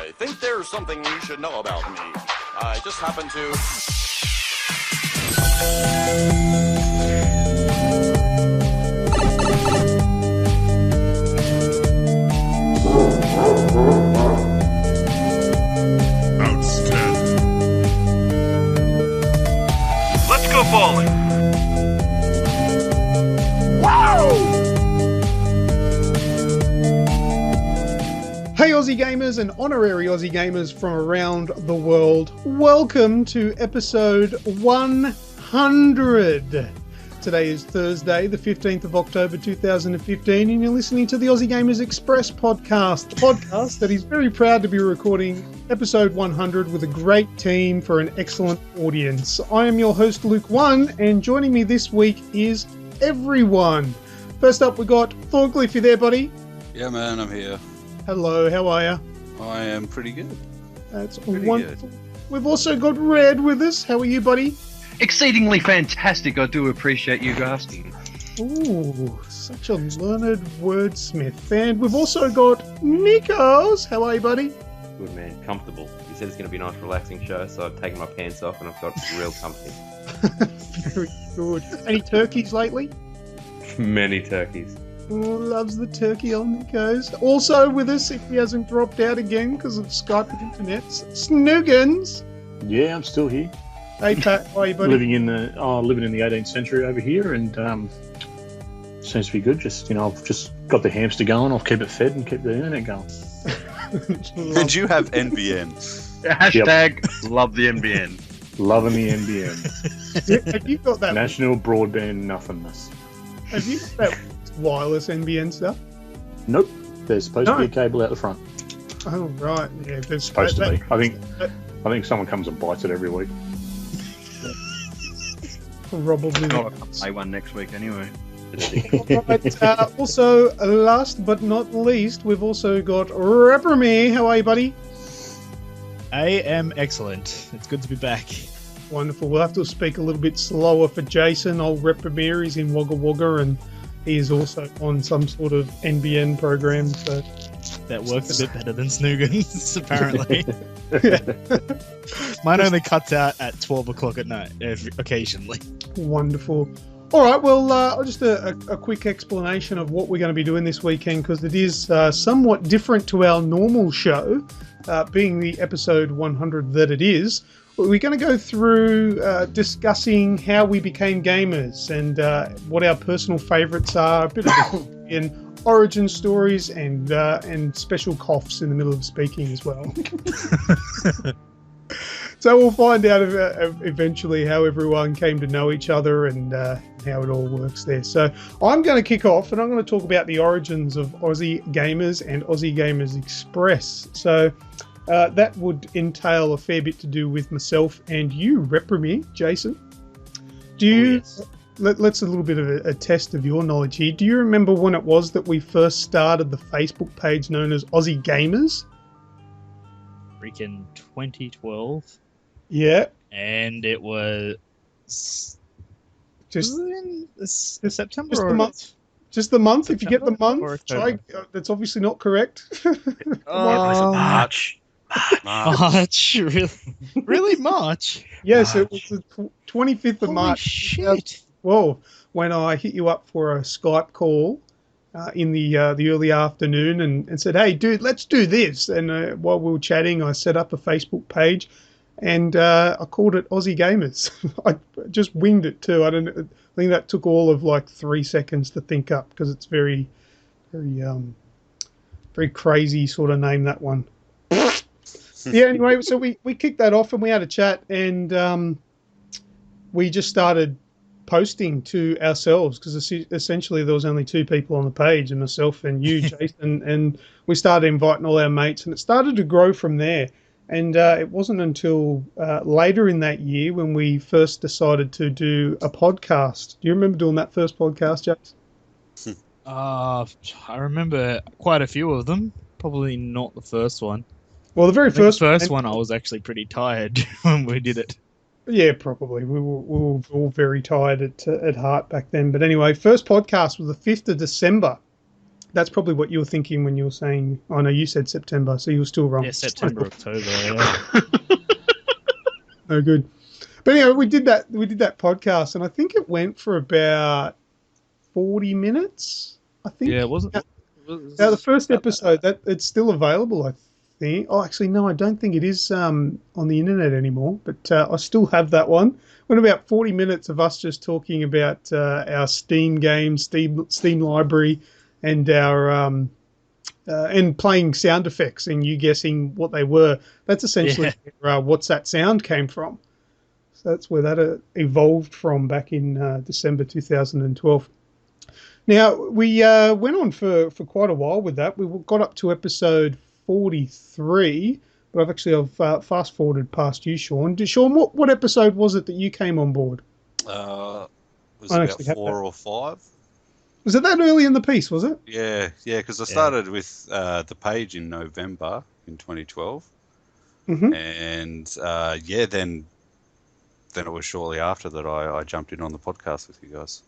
I think there's something you should know about me. I just happen to... Outstanding. Let's go bowling. Wow! Hey Aussie gamers and honorary Aussie gamers from around the world, welcome to episode 100. Today is Thursday, the 15th of October 2015, and you're listening to the Aussie Gamers Express podcast, the podcast that is very proud to be recording episode 100 with a great team for an excellent audience. I am your host Luke One, and joining me this week is everyone. First up, we got Thorncliffe. You there, buddy? Yeah, man, I'm here. Hello, how are you? I am pretty good. That's wonderful. Good. We've also got Red with us. How are you, buddy? Exceedingly fantastic. I do appreciate you asking. Ooh, such a learned wordsmith. And we've also got Nikos. How are you, buddy? Good, man. Comfortable. You said it's going to be a nice, relaxing show, so I've taken my pants off and I've got real comfy. Very good. Any turkeys lately? Many turkeys. Oh, loves the turkey on Nikos. Also with us, if he hasn't dropped out again because of Skype and internet, Snoogans. Yeah, I'm still here. Hey, Pat. How are you, buddy? Living in the 18th century over here, and seems to be good. I've just got the hamster going. I'll keep it fed and keep the internet going. Did you have NBN? Hashtag love the NBN. Loving the NBN. Have you got that? National Broadband Nothingness. Have you got that wireless NBN stuff? Nope. There's supposed to be a cable out the front. Oh, right. Yeah, there's supposed to be. I think someone comes and bites it every week. Probably I'll play one next week anyway. Right, also, last but not least, we've also got Reprimir. How are you, buddy? I am excellent. It's good to be back. Wonderful. We'll have to speak a little bit slower for Jason. Old Reprimir is in Wagga Wagga, and he is also on some sort of NBN program. So that works a bit better than Snoogans, apparently. Mine only cuts out at 12 o'clock at night, occasionally. Wonderful. All right, well, just a quick explanation of what we're going to be doing this weekend, because it is somewhat different to our normal show, being the episode 100 that it is. We're going to go through discussing how we became gamers and what our personal favourites are, a bit of in origin stories and special coughs in the middle of speaking as well. So we'll find out eventually how everyone came to know each other and how it all works there. So I'm going to kick off and I'm going to talk about the origins of Aussie Gamers and Aussie Gamers Express. So that would entail a fair bit to do with myself and you, Reprimir, Jason. Do you? Yes. Let's a little bit of a test of your knowledge here. Do you remember when it was that we first started the Facebook page known as Aussie Gamers? Freaking 2012. Yeah. And it was just September just or the month. Just the month. September, if you get the month, try. That's obviously not correct. March. March, really March? Yes, March. It was the 25th of March. Shit! Whoa! When I hit you up for a Skype call in the early afternoon and said, "Hey, dude, let's do this." And while we were chatting, I set up a Facebook page, and I called it Aussie Gamers. I just winged it too. I think that took all of like 3 seconds to think up because it's very crazy sort of name, that one. Yeah, anyway, so we kicked that off and we had a chat and we just started posting to ourselves because essentially there was only two people on the page, and myself and you, Jason, and we started inviting all our mates and it started to grow from there. And it wasn't until later in that year when we first decided to do a podcast. Do you remember doing that first podcast, Jason? I remember quite a few of them. Probably not the first one. Well, the very first one, I was actually pretty tired when we did it. Yeah, probably. We were all very tired at heart back then. But anyway, first podcast was the 5th of December That's probably what you were thinking when you were saying. Oh no, you said September, so you were still wrong. Yeah, September, October. Yeah. No good. But anyway, we did that podcast, and I think it went for about 40 minutes. I think. Yeah, it wasn't. Now the first episode that it's still available, I think. Oh, actually, no, I don't think it is on the internet anymore. But I still have that one. Went about 40 minutes of us just talking about our Steam games, Steam library, and our and playing sound effects, and you guessing what they were. That's essentially where What's That Sound came from. So that's where that evolved from back in December 2012. Now, we went on for quite a while with that. We got up to episode 43, but I've fast-forwarded past you, Sean. Sean, what episode was it that you came on board? Was I it actually about have 4 or 5? Was it that early in the piece, was it? Yeah, because I started with the page in November in 2012. Mm-hmm. And, then it was shortly after that I jumped in on the podcast with you guys.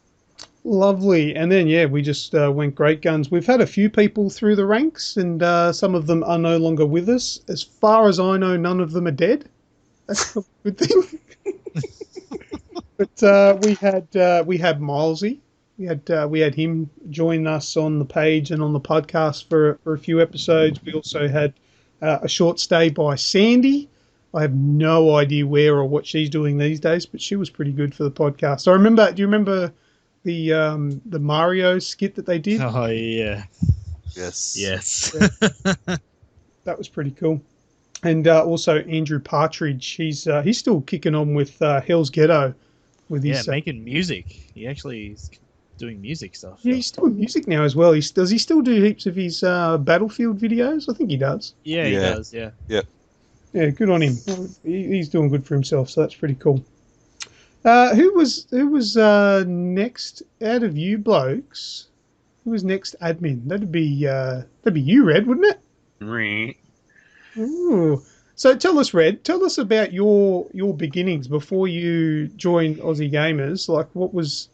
Lovely. And then, we just went great guns. We've had a few people through the ranks, and some of them are no longer with us. As far as I know, none of them are dead. That's a good thing. But we had Milesy. We had him join us on the page and on the podcast for a few episodes. We also had a short stay by Sandy. I have no idea where or what she's doing these days, but she was pretty good for the podcast. I remember. Do you remember the Mario skit that they did? Oh yeah. Yes. Yes. That was pretty cool. And also Andrew Partridge. He's still kicking on with Hell's Ghetto with his making music. He actually is doing music stuff. Yeah, he's doing music now as well. Does he still do heaps of his Battlefield videos? I think he does. Yeah, he does. Yeah. Yep. Yeah, good on him. He's doing good for himself, so that's pretty cool. Who was next out of you blokes? Who was next admin? That'd be you, Red, wouldn't it? Right. Ooh. So tell us, Red. Tell us about your beginnings before you joined Aussie Gamers. Like, what was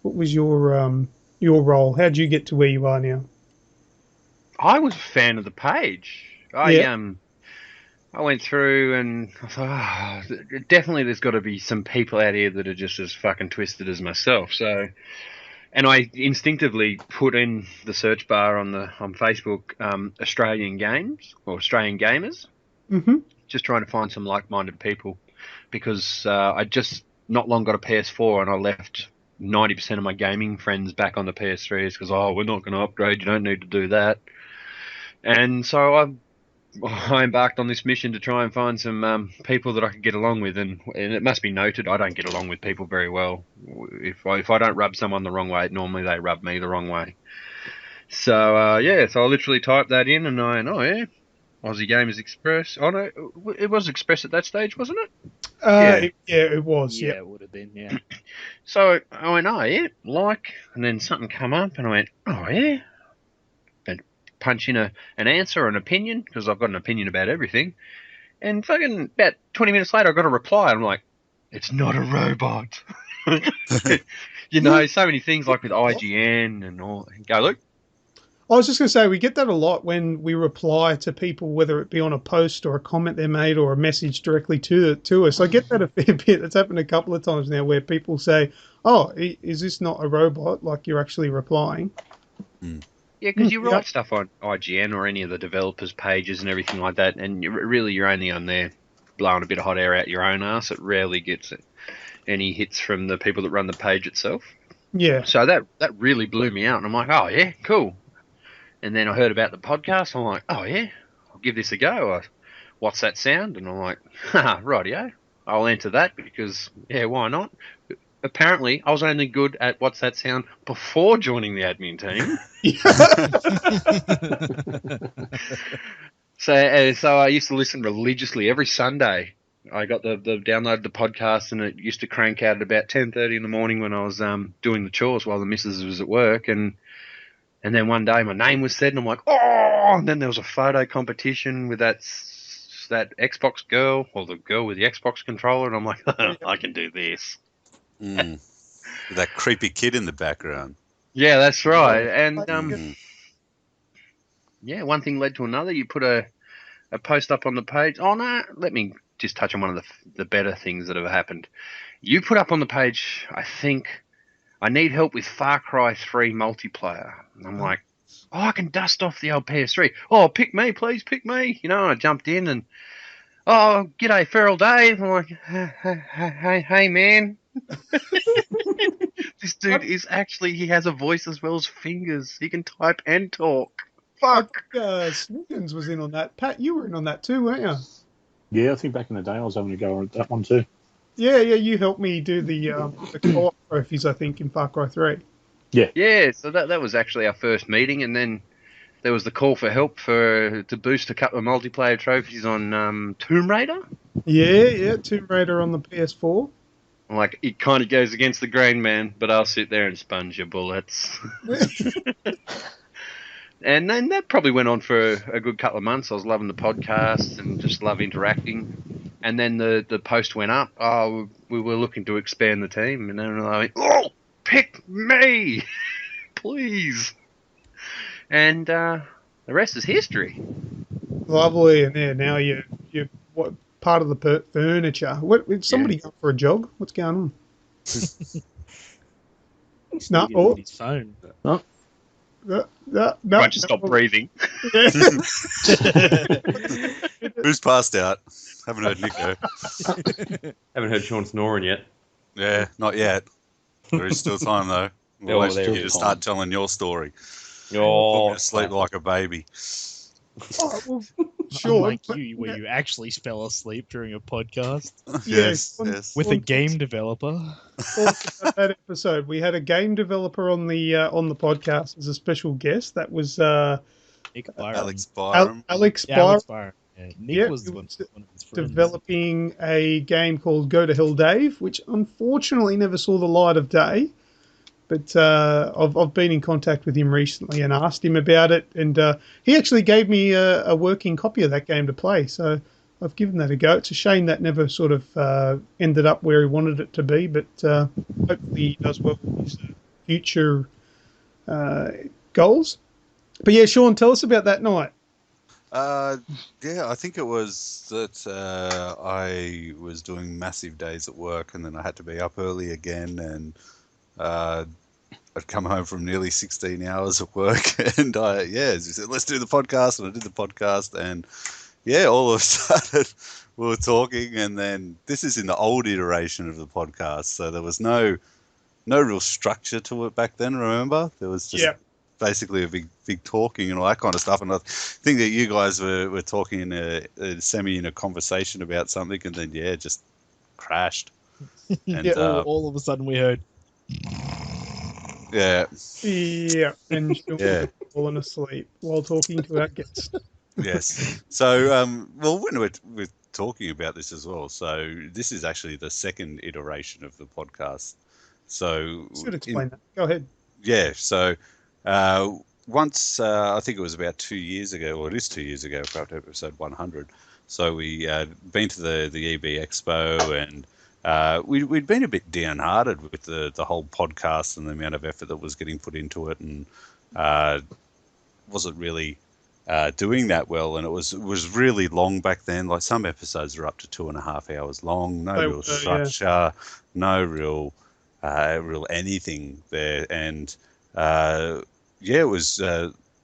your role? How'd you get to where you are now? I was a fan of the page. I went through and I thought, definitely there's got to be some people out here that are just as fucking twisted as myself. So, and I instinctively put in the search bar on Facebook Australian games or Australian gamers, just trying to find some like-minded people, because I just not long got a PS4 and I left 90% of my gaming friends back on the PS3s because we're not going to upgrade. You don't need to do that. And so I embarked on this mission to try and find some people that I could get along with, and it must be noted, I don't get along with people very well. If I don't rub someone the wrong way, normally they rub me the wrong way. So so I literally typed that in, and Aussie Gamers Express. Oh no, it was Express at that stage, wasn't it? It was. Yeah, it would have been. Yeah. So I went, and then something come up, and I went, and punch in an answer or an opinion, because I've got an opinion about everything. And fucking about 20 minutes later, I got a reply. I'm like, it's not a robot. So many things like with IGN and all. Go, Luke. I was just going to say, we get that a lot when we reply to people, whether it be on a post or a comment they made or a message directly to us. I get that a fair bit. It's happened a couple of times now where people say, is this not a robot? Like you're actually replying. Yeah, because you write stuff on IGN or any of the developers' pages and everything like that, and you're only on there blowing a bit of hot air out your own ass. It rarely gets any hits from the people that run the page itself. Yeah. So that really blew me out, and I'm like, oh yeah, cool. And then I heard about the podcast. I'm like, oh yeah, I'll give this a go. What's that sound? And I'm like, rightio, I'll enter that because why not? Apparently, I was only good at What's That Sound before joining the admin team. So I used to listen religiously every Sunday. I got the downloaded the podcast, and it used to crank out at about 10:30 in the morning when I was doing the chores while the missus was at work. And then one day my name was said, and I'm like, and then there was a photo competition with that Xbox girl, or the girl with the Xbox controller, and I'm like, I can do this. With that creepy kid in the background. Yeah, that's right. And yeah, one thing led to another. You put a post up on the page. Oh no, let me just touch on one of the better things that have happened. You put up on the page, I think, I need help with Far Cry 3 multiplayer. And I'm like, oh, I can dust off the old PS3. Oh, pick me, please, pick me. You know, I jumped in and, oh, g'day, Feral Dave. I'm like, hey, man. This dude is actually, he has a voice as well as fingers. He can type and talk. Fuck. Sniggins was in on that. Pat, you were in on that too, weren't you? Yeah, I think back in the day I was having a go at that one too. Yeah, you helped me do the co-op trophies, I think, in Far Cry 3. Yeah, so that was actually our first meeting, and then there was the call for help to boost a couple of multiplayer trophies on Tomb Raider. Yeah, Tomb Raider on the PS4. Like, it kind of goes against the grain, man, but I'll sit there and sponge your bullets. And then that probably went on for a good couple of months. I was loving the podcast and just love interacting. And then the post went up. Oh, we were looking to expand the team. And then I went, oh, pick me, please. And the rest is history. Lovely, and yeah, now you're what part of the furniture? What? Is somebody going for a jog? What's going on? No, Oh, his phone. no. I just stop breathing. Who's passed out? Haven't heard Nico. Haven't heard Sean snoring yet. Yeah, not yet. There is still time though. We'll wait for there you is to time. start telling your story. Oh, Sleep like a baby. Oh, well, sure. Unlike you, where you actually fell asleep during a podcast Yes. with a game developer. That episode, we had a game developer on the podcast as a special guest. That was Nick Byram. Alex Byram. Alex Yeah, Byram. Alex Byram. Yeah, Nick Yeah, was he one was of his friends. developing a game called Go to Hell Dave, which unfortunately never saw the light of day. But I've been in contact with him recently and asked him about it, and he actually gave me a working copy of that game to play. So I've given that a go. It's a shame that never sort of ended up where he wanted it to be, but hopefully he does well with his future goals. But yeah, Sean, tell us about that night. Yeah, I think it was that I was doing massive days at work, and then I had to be up early again, and I'd come home from nearly 16 hours of work, and as you said, let's do the podcast, and I did the podcast, and yeah, all of a sudden we were talking, and then this is in the old iteration of the podcast, so there was no real structure to it back then. Remember, there was just basically a big talking and all that kind of stuff, and I think that you guys were talking in a conversation about something, and then it just crashed. And all of a sudden we heard. Yeah, and Sean falling asleep while talking to our guest. Yes. So, when we're talking about this as well, so this is actually the second iteration of the podcast. So, Should explain that. Go ahead. Yeah. So, once I think it was about 2 years ago, or it is 2 years ago, about episode 100. So we been to the EB Expo, and we'd been a bit downhearted with the whole podcast and the amount of effort that was getting put into it, and wasn't really doing that well. And it was really long back then. Like, some episodes are up to 2.5 hours long. No real structure, no real anything there. And it was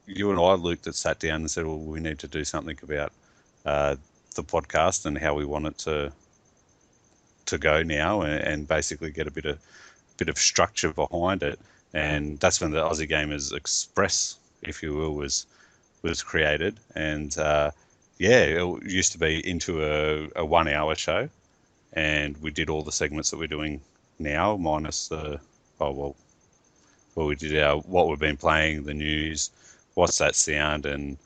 you and I, Luke, that sat down and said, well, we need to do something about the podcast and how we want it to go now, and basically get a bit of structure behind it. And that's when the Aussie Gamers Express, if you will, was created. And it used to be into a 1 hour show, and we did all the segments that we're doing now, minus we did what we've been playing, the news, what's that sound, and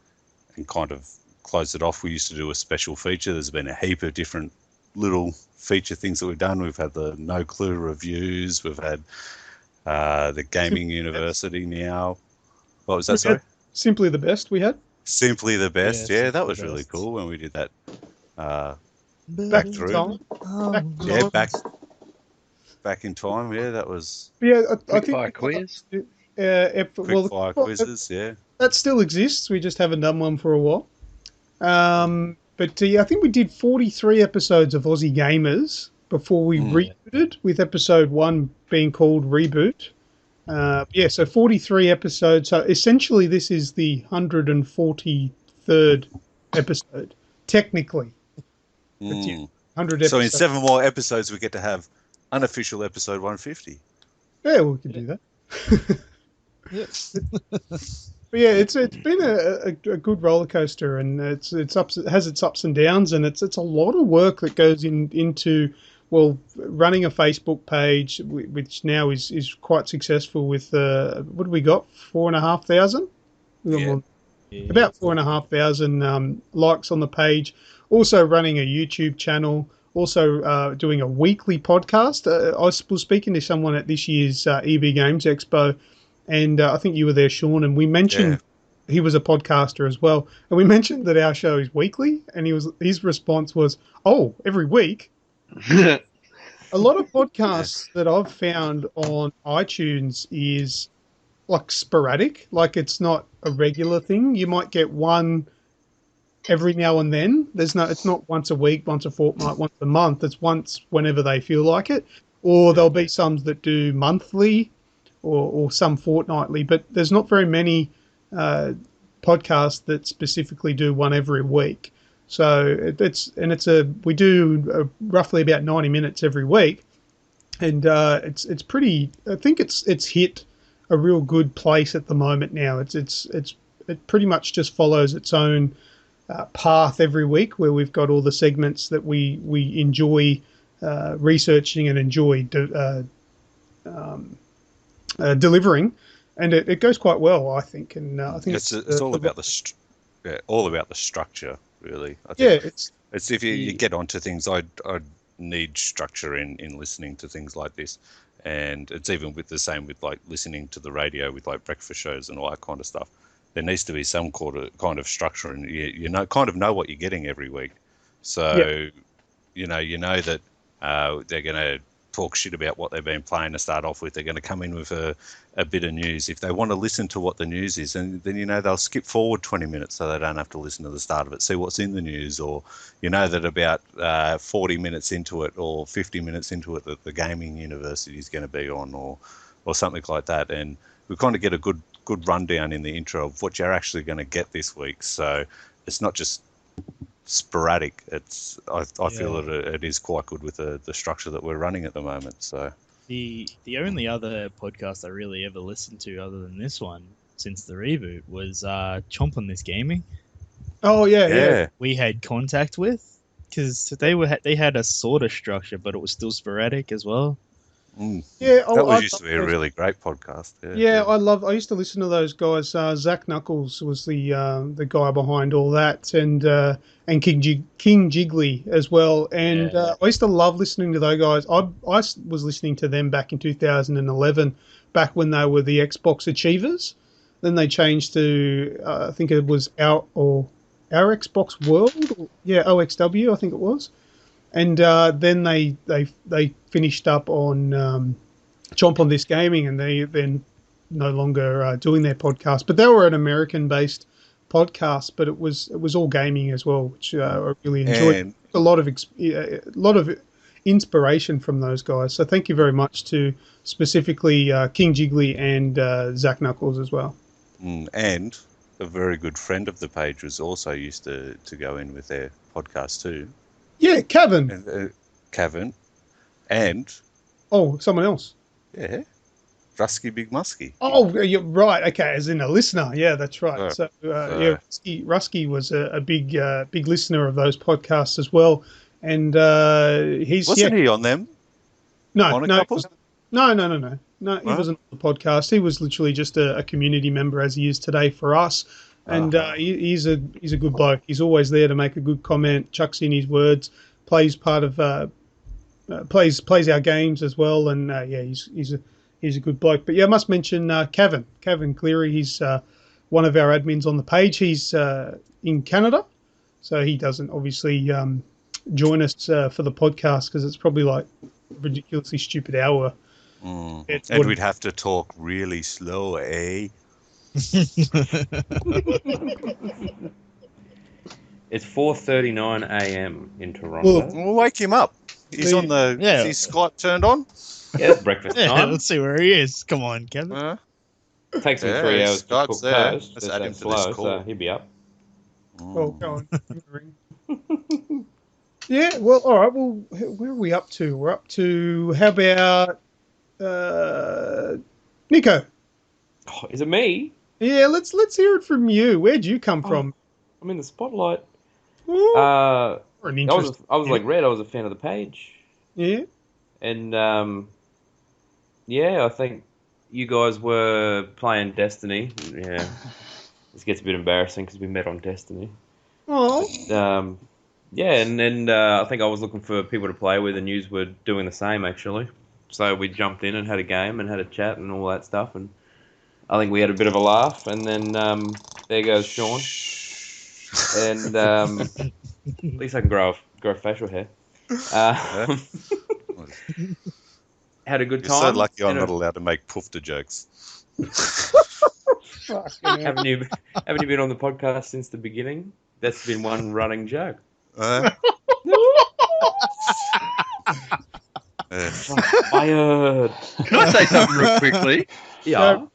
kind of closed it off. We used to do a special feature. There's been a heap of different little feature things that we've done. We've had the No Clue reviews. We've had the Gaming University now. What was that, sorry? Simply the Best we had. Simply the Best. Yeah, Yeah, that was Simply really Best. cool when we did that. Back in through. time. Yeah, back in time. Yeah, that was Yeah, I think Quickfire quiz. quick fire quizzes. Yeah. that still exists. We just haven't done one for a while. But I think we did 43 episodes of Aussie Gamers before we rebooted, with episode 1 being called Reboot. So 43 episodes. So essentially, this is the 143rd episode, technically. 100 episodes. So in 7 more episodes, we get to have unofficial episode 150. Yeah, we could do that. Yes. But yeah, it's been a good roller coaster, and it has its ups and downs, and it's a lot of work that goes into running a Facebook page, which now is quite successful with what do we got, 4,500? Yeah. About 4,500 likes on the page. Also running a YouTube channel. Also doing a weekly podcast. I was speaking to someone at this year's EB Games Expo, and I think you were there, Sean, and we mentioned he was a podcaster as well. And we mentioned that our show is weekly, and his response was, "Oh, every week?" A lot of podcasts that I've found on iTunes is like sporadic, like it's not a regular thing. You might get one every now and then. It's not once a week, once a fortnight, once a month. It's once whenever they feel like it. Or there'll be some that do monthly or some fortnightly, but there's not very many podcasts that specifically do one every week. So we do roughly about 90 minutes every week, and it's pretty. I think it's hit a real good place at the moment now. It pretty much just follows its own path every week, where we've got all the segments that we enjoy researching and enjoy delivering, and it goes quite well, I think. And I think it's all about the structure, really. I think it's if you get onto things, I need structure in listening to things like this, and it's even with the same with like listening to the radio with like breakfast shows and all that kind of stuff. There needs to be some kind of structure, and you know what you're getting every week. So you know that they're going to talk shit about what they've been playing to start off with. They're going to come in with a bit of news. If they want to listen to what the news is, and then they'll skip forward 20 minutes so they don't have to listen to the start of it, see what's in the news, or that about 40 minutes into it or 50 minutes into it that the gaming university is going to be on, or something like that. And we kind of get a good rundown in the intro of what you're actually going to get this week. So it's not just sporadic. I feel that it is quite good with the structure that we're running at the moment. So the only other podcast I really ever listened to other than this one since the reboot was Chomp on This Gaming. Oh yeah. We had contact with, because they had a sort of structure, but it was still sporadic as well. Yeah, that used to be a really great podcast. I used to listen to those guys. Zach Knuckles was the guy behind all that, and King Jiggly as well. And I used to love listening to those guys. I was listening to them back in 2011, back when they were the Xbox Achievers. Then they changed to I think it was Our Xbox World, OXW, I think it was. And then they finished up on Chomp on This Gaming, and they're no longer doing their podcast. But they were an American-based podcast, but it was all gaming as well, which I really enjoyed. And a lot of inspiration from those guys. So thank you very much to specifically King Jiggly and Zach Knuckles as well. And a very good friend of the page was also used to go in with their podcast too. Yeah, Kevin. Kevin. And... Oh, someone else. Yeah. Rusky Big Muskie. Oh, you're right. Okay, as in a listener. Yeah, that's right. Rusky was a big listener of those podcasts as well. And he's... Wasn't he on them? No. No, he wasn't on the podcast. He was literally just a community member, as he is today for us. And he's a good bloke. He's always there to make a good comment, chucks in his words, plays part of plays our games as well. And he's a good bloke. But yeah, I must mention Kevin Cleary. He's one of our admins on the page. He's in Canada, so he doesn't obviously join us for the podcast because it's probably like a ridiculously stupid hour. And we'd have to talk really slow, eh? It's 4:39 a.m. in Toronto. We'll wake him up. He's on the. Yeah. Is his Skype turned on? Yeah, it's breakfast Yeah, time. let's see where he is. Come on, Kevin. Takes him Yeah, 3 his hours to Skype's cook there. toast. Let's Just add that him to this slow, call. so he'll be up. Oh, go on. Give me a ring. Yeah, well, all right. Well, where are we up to? We're up to, how about Nico? Oh, is it me? Yeah, let's hear it from you. Where'd you come from? I'm in the spotlight. Ooh, Uh, for an I interest. was like Red. I was a fan of the page, Yeah. and yeah, I think you guys were playing Destiny. Yeah, this gets a bit embarrassing because we met on Destiny. Oh. Yeah, and then I think I was looking for people to play with, and yous were doing the same actually. So we jumped in and had a game and had a chat and all that stuff, and I think we had a bit of a laugh. And then there goes Sean, and at least I can grow facial hair. Had a good You're time. so lucky I'm and not allowed to make poofter jokes. haven't you been on the podcast since the beginning? That's been one running joke. Fired. Can I say something real quickly? Yeah.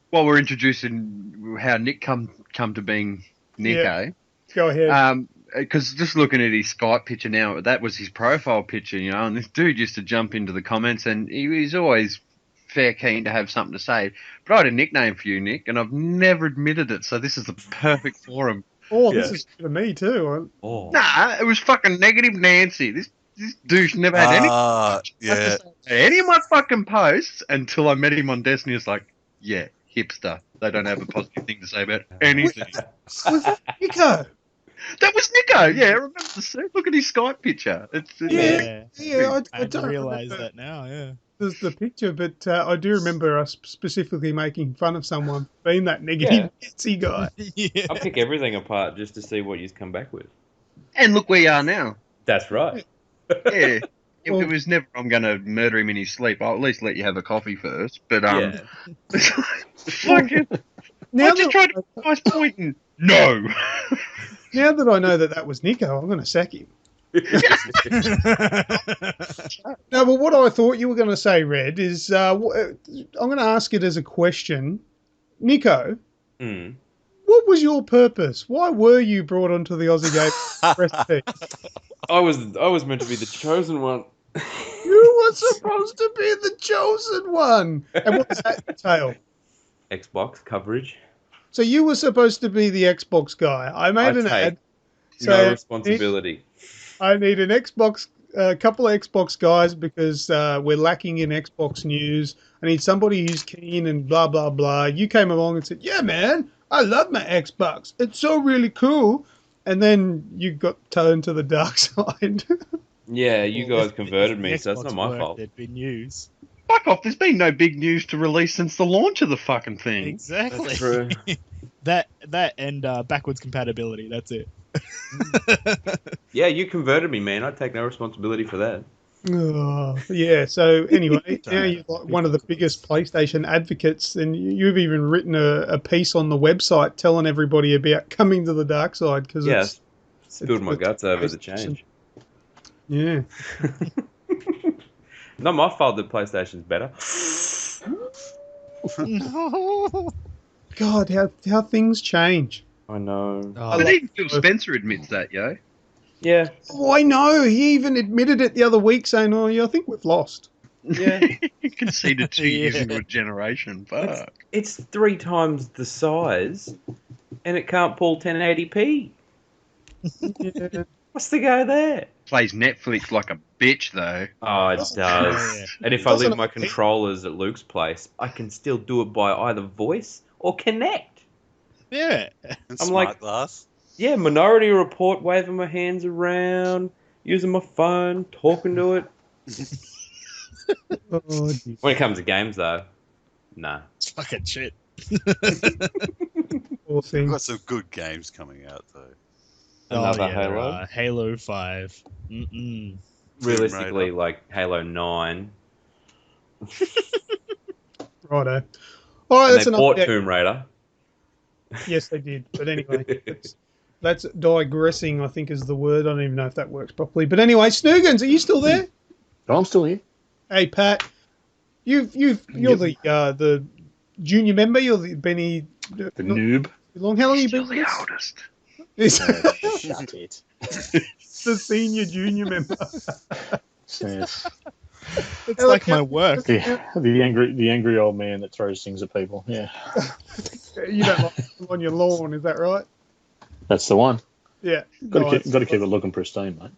While we're introducing how Nick come to being Nick, Yeah. Go ahead. Because just looking at his Skype picture now, that was his profile picture, you know, and this dude used to jump into the comments, and he's always fair keen to have something to say. But I had a nickname for you, Nick, and I've never admitted it, so this is the perfect forum. Oh, this is for me too. Oh. Nah, it was fucking Negative Nancy. This douche never had any Yeah. any of my fucking posts until I met him on Destiny. It's like, yeah, hipster. They don't have a positive thing to say about anything. Was that Nico? That was Nico. Yeah, I remember the suit. Look at his Skype picture. Yeah. Yeah, I don't realise remember that now. Yeah. There's the picture, but I do remember us specifically making fun of someone being that negative Nancy guy. Yeah. I pick everything apart just to see what you come back with. And look where you are now. That's right. Yeah. Well- It was never I'm going to murder him in his sleep. I'll at least let you have a coffee first. But Yeah. fucking, Now I just that, tried to make a nice point and no. now that I know that was Nico, I'm going to sack him. No, but what I thought you were going to say, Red, is I'm going to ask it as a question. Nico, Mm. what was your purpose? Why were you brought onto the Aussie Game recipe? I was meant to be the chosen one. You were supposed to be the chosen one. And what does that entail? Xbox coverage. So you were supposed to be the Xbox guy. I made an ad. No responsibility. I need an Xbox, a couple of Xbox guys because we're lacking in Xbox news. I need somebody who's keen and blah, blah, blah. You came along and said, yeah, man, I love my Xbox. It's so really cool. And then you got turned to the dark side. Yeah, you guys converted me, so it's not my Xbox fault. There'd be news. Fuck off. There's been no big news to release since the launch of the fucking thing. Exactly. That's true. that and backwards compatibility. That's it. Yeah, you converted me, man. I take no responsibility for that. Oh, yeah. So anyway, now you're like one of the biggest PlayStation advocates, and you've even written a piece on the website telling everybody about coming to the dark side because Yeah, it's spilled my guts over the PlayStation. change. Yeah. Not my fault that PlayStation's better. No. God, how things change. I know. Oh, But even Phil Spencer admits that, yo. Yeah, Oh, I know. He even admitted it the other week, saying, "Oh, yeah, I think we've lost." yeah. He conceded 2 years Yeah. into a generation. Fuck. It's 3 times the size, and it can't pull 1080p. Yeah. What's the go there? Plays Netflix like a bitch, though. Oh, it Doesn't- does. Yeah. And if I Doesn't leave my it- controllers at Luke's place, I can still do it by either voice or connect. Yeah. And I'm smart like- glass. Yeah, Minority Report, waving my hands around, using my phone, talking to it. Oh, dear. When it comes to games, though, nah. It's fucking shit. Poor We've thing. got some good games coming out though. Another there Halo? are. Halo 5. Mm-mm. Realistically, Raider. like Halo 9. Righto. All right, And that's they enough. bought Yeah. Tomb Raider. Yes, they did. But anyway, that's digressing, I think is the word. I don't even know if that works properly. But anyway, Snoogans, are you still there? I'm still here. Hey, Pat, you're the junior member. You're the Benny. The noob. Long. How long you Still been the with us? oldest. Shut it. The senior junior member. Yes. It's like my work. The angry old man that throws things at people. Yeah. You don't like them on your lawn, is that right? That's the one. Yeah. Got Nice. to keep it looking pristine, mate.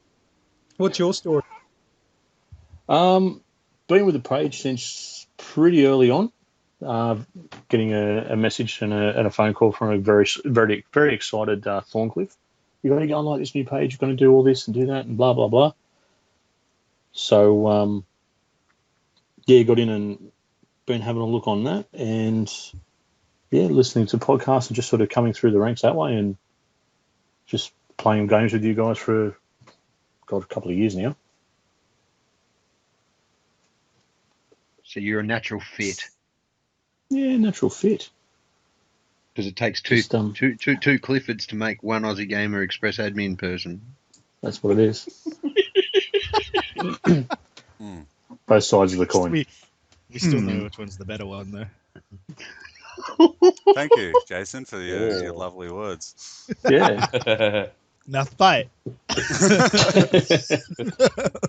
What's your story? Been with the page since pretty early on. Getting a message and a phone call from a very excited Thorncliffe. You're going to go on like this new page. You're going to do all this and do that and blah blah blah. So got in and been having a look on that and listening to podcasts and just sort of coming through the ranks that way and just playing games with you guys for a couple of years now. So you're a natural fit. Yeah, natural fit. Because it takes two Cliffords to make one Aussie Gamer Express admin person. That's what it is. Both sides of the coin. We still know which one's the better one, though. Thank you, Jason, for your lovely words. Yeah. Now fight.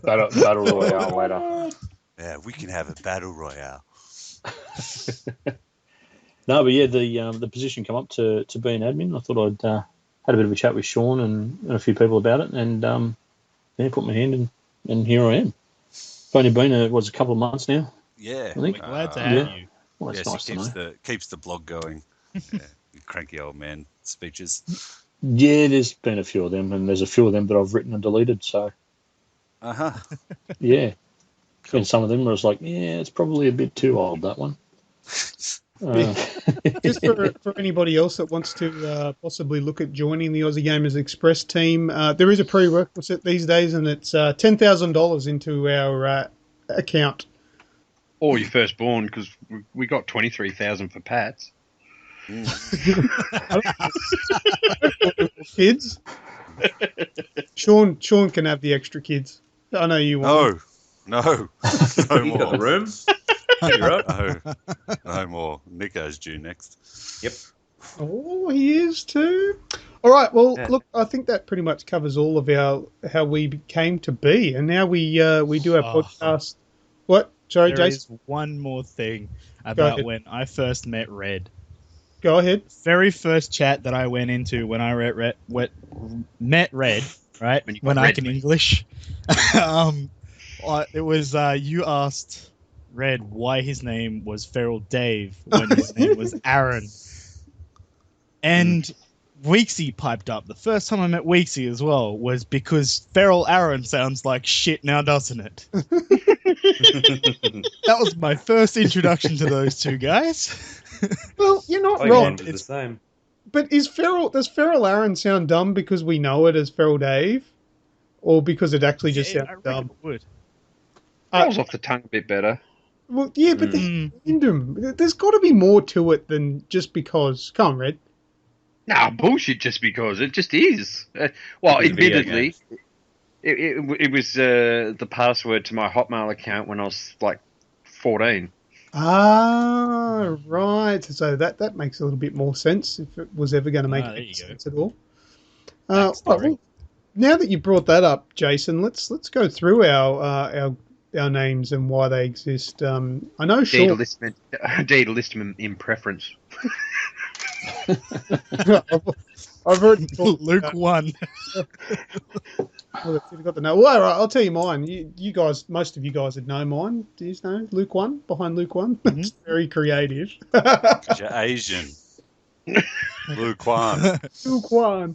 Battle Royale later. Yeah, we can have a battle royale. No, but yeah, the position come up to be an admin. I thought I'd had a bit of a chat with Sean and a few people about it, and put my hand in, and here I am. It's only been a couple of months now. Yeah, I think. Glad to have you. Well, that's nice to know. Keeps the blog going. Yeah, cranky old man speeches. Yeah, there's been a few of them, and there's a few of them that I've written and deleted. So, yeah. Cool. And some of them I was like, yeah, it's probably a bit too old, that one. Just for anybody else that wants to possibly look at joining the Aussie Gamers Express team, there is a prerequisite these days, and it's $10,000 into our account. Or your firstborn, because we got 23,000 for Pats. Kids. Sean can have the extra kids. I know you want. No You more. got the room. You're right. No more. Nico's due next. Yep. Oh, he is too. All right. Well, Yeah. look, I think that pretty much covers all of how we came to be, and now we do our podcast. What? Sorry, There Jason. is one more thing about ahead. when I first met Red. Go ahead. Very first chat that I went into when I met Red, right? When you got When I Red, can mate. English. It was you asked Red why his name was Feral Dave when his name was Aaron. And Weeksy piped up. The first time I met Weeksy as well was because Feral Aaron sounds like shit now, doesn't it? That was my first introduction to those two guys. Well, you're not I wrong. wanted the same. But does Feral Aaron sound dumb because we know it as Feral Dave, or because it actually just Yeah, I sounds reckon dumb? it would. Rolls off the tongue a bit better. Well, yeah, but there's got to be more to it than just because. Come on, Red. Nah, bullshit. Just because it just is. Well, It's a video admittedly, it was the password to my Hotmail account when I was like 14. Ah, right. So that makes a little bit more sense if it was ever going to make there any you go. sense at all. Backstory. Well, now that you brought that up, Jason, let's go through our names and why they exist. I know D to Sean. list them in preference. I've already talked Luke about- won. Well, you've got the know. Well, all right, I'll tell you mine. You guys, most of you guys would know mine. Do you know Luke 1? Behind Luke 1? It's very creative. 'Cause you're Asian. Luke Wan. Luke 1.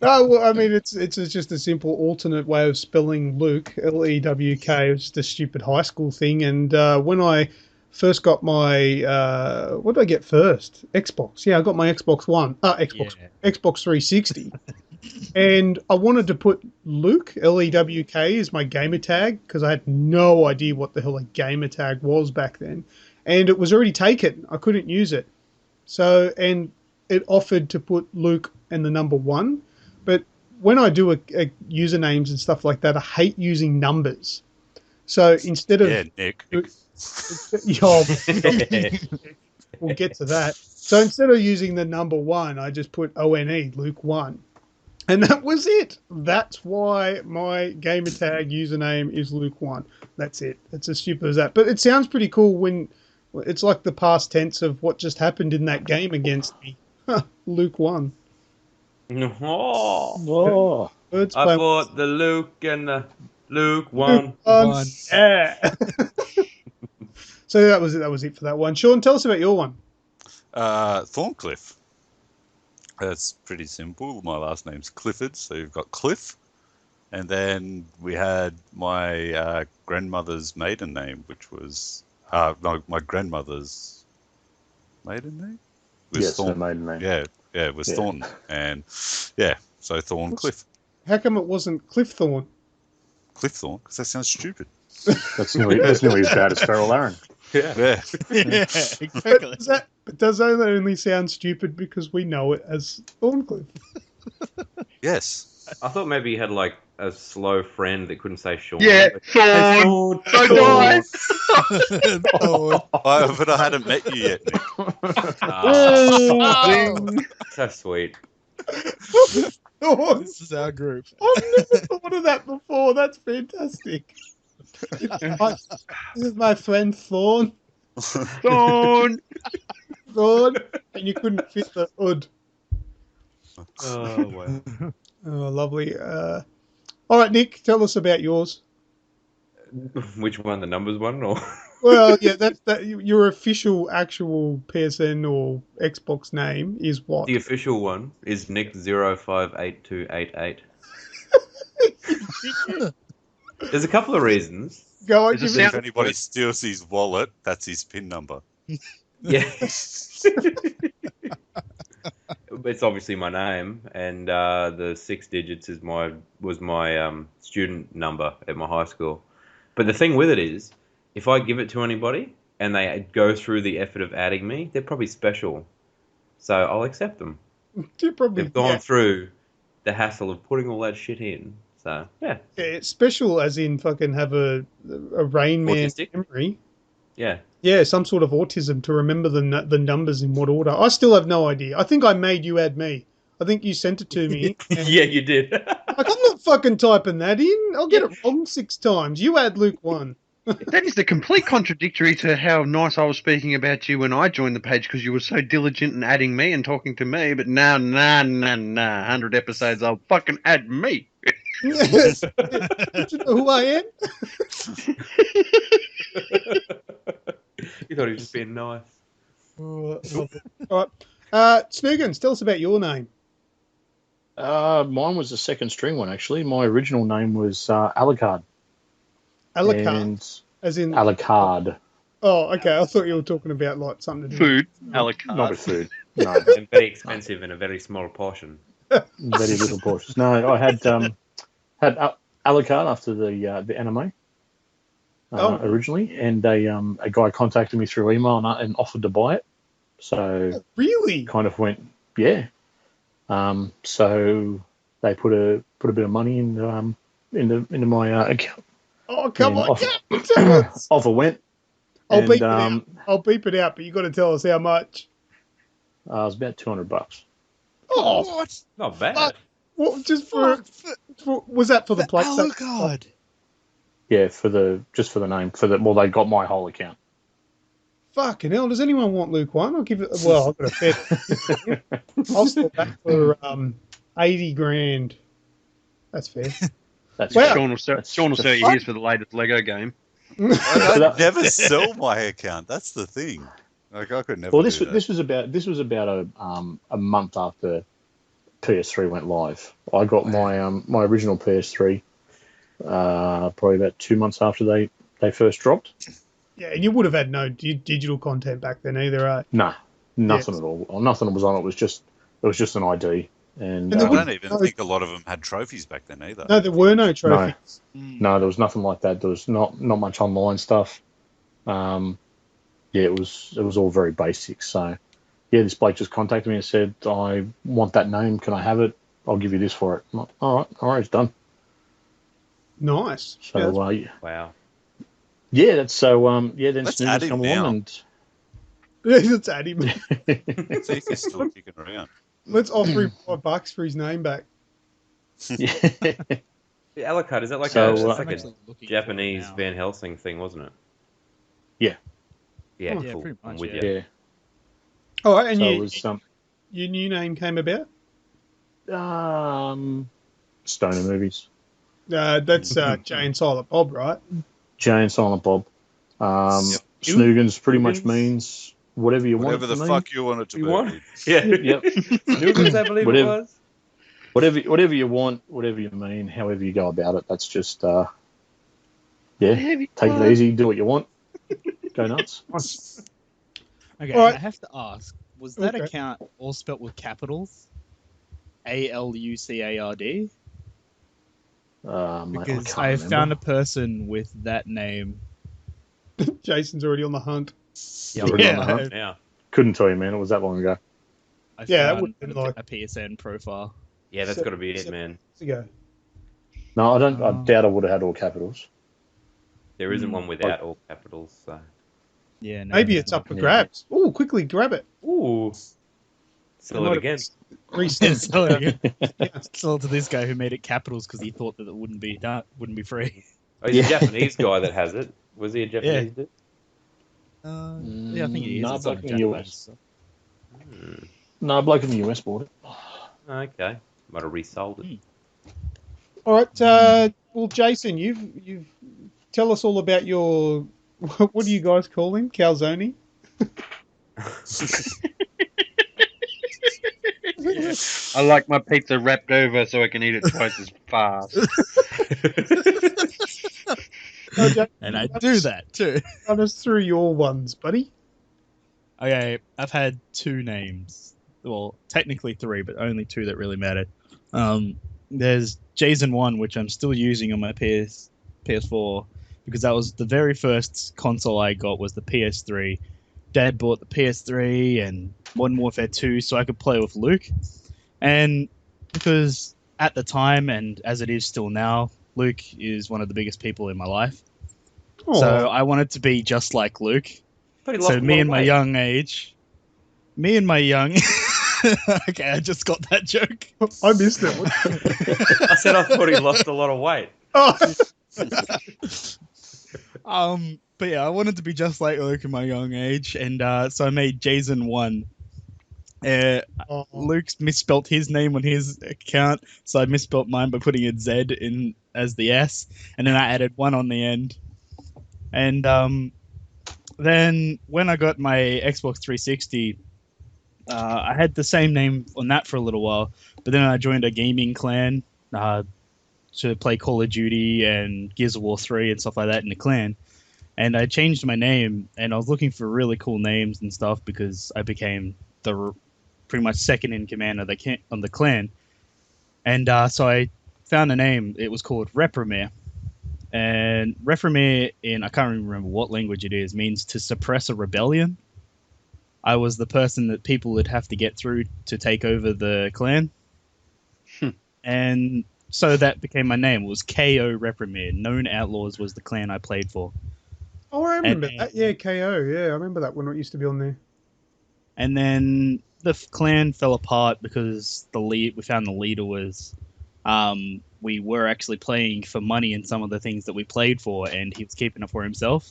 No, well, I mean, it's just a simple alternate way of spelling Luke, Lewk. It's just a stupid high school thing. And when I first got my, what did I get first? Xbox. Yeah, I got my Xbox One. Xbox 360. And I wanted to put Luke, Lewk, as my gamer tag because I had no idea what the hell a gamer tag was back then. And it was already taken. I couldn't use it. So, and it offered to put Luke and the number 1, but when I do a usernames and stuff like that, I hate using numbers. So instead of Yeah, Nick. Oh, we'll get to that. So instead of using the number 1, I just put ONE, Luke 1. And that was it. That's why my gamertag username is Luke 1. That's it. It's as stupid as that. But it sounds pretty cool when it's like the past tense of what just happened in that game against me. Luke 1. Oh, Birds I play- bought the Luke and the Luke 1. One. Yeah. So that was it. That was it for that one. Sean, tell us about your one. Thorncliffe. That's pretty simple. My last name's Clifford, so you've got Cliff. And then we had my grandmother's maiden name, which was my grandmother's maiden name? Yes, her maiden name. Yeah, it was Thornton. And yeah, so Thorncliffe. How come it wasn't Cliff Thorne? Cliff Thorne, because that sounds stupid. That's nearly as bad as Feral Aaron. Yeah. Yeah, exactly. But does that only sound stupid because we know it as Thorncliffe? Yes. I thought maybe you had like a slow friend that couldn't say Sean. Yeah, Hey, Thorn. So nice. Oh, But I hadn't met you yet, Nick. Zing. So sweet. Thorne. this is our group. I've never thought of that before. That's fantastic. This is my friend Thorn. Thorn. Thorn. And you couldn't fit the ud. Oh, wow. Oh, lovely. All right, Nick, tell us about yours. Which one? The numbers one? Or Well, yeah, that your official, actual PSN or Xbox name is what? the official one is Nick058288. There's a couple of reasons. Go on, Does it give me. If anybody steals his wallet, that's his PIN number. Yeah. It's obviously my name, and the 6 digits was my student number at my high school. But the thing with it is, if I give it to anybody and they go through the effort of adding me, they're probably special. So I'll accept them. You probably They've gone through the hassle of putting all that shit in. So, yeah. it's special, as in fucking have a Rain Man Autistic? memory. Yeah. Yeah, some sort of autism to remember the numbers in what order. I still have no idea. I think I made you add me. I think you sent it to me. Yeah, you did. Like, I'm not fucking typing that in. I'll get it wrong 6 times. You add Luke 1. That is the complete contradictory to how nice I was speaking about you when I joined the page because you were so diligent in adding me and talking to me. But nah. 100 episodes, I'll fucking add me. Yes. Did you know who I am? You thought he was just being nice. Oh, lovely. All right. Snoogans, tell us about your name. Mine was the second string one, actually. My original name was Alucard. Alucard. And As in. Alucard. Oh, okay. I thought you were talking about like something to do. Food, a la carte. Not with food. No, And very expensive in a very small portion. very little portions. No, I had Alucard after the anime originally, and a guy contacted me through email and offered to buy it. So Really? kind of went, yeah. So they put a bit of money into my account. Oh, come And on. Yeah, tell us. Offer went. I'll and, beep it out. I'll beep it out, but you got to tell us how much. It was about $200. Oh, What? Not bad. Fuck. What? Just for was that for the plate? Oh god. Yeah, for the name. They got my whole account. Fucking hell! Does anyone want Luke 1? I'll give it. Well, I've got a fair. I'll sell that for 80 grand. That's fair. That's Wow. Sean will sell you his for the latest Lego game. I'd never sell my account. That's the thing. Like I could never. Well, do that. this was about a month after PS3 went live. I got my original PS3 probably about 2 months after they first dropped. Yeah, and you would have had no digital content back then either, right? Nah, nothing at all. Nothing was on it. It was just an ID. And And I there don't even think a lot of them had trophies back then either. No, there were no trophies. no, there was nothing like that. There was not much online stuff. Yeah, it was all very basic. So yeah, this bloke just contacted me and said, I want that name. Can I have it? I'll give you this for it. I'm like, all right, it's done. Nice. So, Wow. yeah, that's so. Then Let's add Snoogans him come now. along Let's add him. See if he's still kicking around. Let's offer him $5 for his name back. yeah. The Alucard, is that like So, it's I'm like a Japanese Van Helsing thing, wasn't it? Yeah. Yeah, Oh, yeah, cool. pretty I'm much, with yeah. you. Yeah. All right, and So you, it was your new name came about? Stoner movies. That's Jay and Silent Bob, right? Jay and Silent Bob. Yep. Snoogans pretty much Snoogans. means whatever you Whatever want the it to fuck you want it to You be. want? Yeah. Yep. Snoogans, I believe Whatever. it was. Whatever you want, whatever you mean, however you go about it. That's just take it easy, do what you want, go nuts. Nice. Okay, All right. I have to ask: was that Okay. account all spelt with capitals? ALUCARD? Because I found a person with that name. Jason's already on the hunt. Yeah, already on the Yeah, hunt. Yeah. Couldn't tell you, man. It was that long ago. I Yeah, that found would've been like- a PSN profile. Yeah, that's So- got to be it, so- man. Ago. No, I don't. I Oh. doubt I would have had all capitals. There isn't Hmm. one without all capitals. So. Yeah, no, Maybe there's it's not. up for grabs. Oh, quickly grab it. Ooh. Sell it again. Resend. Sell it again. Sell it to this guy who made it capitals because he thought that it wouldn't be free. Oh, he's a Yeah. Japanese guy that has it. Was he a Japanese dude? Yeah, I think he is. No, It's on bloke in the Japanese, US. so- No, a bloke in the US bought it. Okay. Might have resold it. All right. Well, Jason, you've tell us all about your what do you guys call him? Calzone. I like my pizza wrapped over so I can eat it twice as fast. No, Jason, And I do that too. run us through your ones, buddy. Okay, I've had two names. Well, technically three, but only two that really mattered. There's Jason 1, which I'm still using on my PS4 because that was the very first console I got was the PS3. Dad bought the PS3 and Modern Warfare 2 so I could play with Luke. And because at the time, and as it is still now, Luke is one of the biggest people in my life. Oh, So I wanted to be just like Luke. But he lost So a me lot and of my weight. young age, me and my young. Okay, I just got that joke. I missed it. I said I thought he lost a lot of weight. Oh, But yeah, I wanted to be just like Luke in my young age, and so I made Jason 1. oh. Luke's misspelt his name on his account, so I misspelt mine by putting a Z in as the S, and then I added 1 on the end. And then when I got my Xbox 360, I had the same name on that for a little while, but then I joined a gaming clan to play Call of Duty and Gears of War 3 and stuff like that in the clan. And I changed my name, and I was looking for really cool names and stuff because I became the pretty much second in command of the clan. And so I found a name. It was called Reprimir. And Reprimir, I can't even remember what language it is, means to suppress a rebellion. I was the person that people would have to get through to take over the clan. And so that became my name. It was KO Reprimir. Known Outlaws was the clan I played for. Oh, I remember And- that. Yeah, KO. Yeah, I remember that when it used to be on there. And then the clan fell apart because we found the leader was we were actually playing for money in some of the things that we played for, and he was keeping it for himself.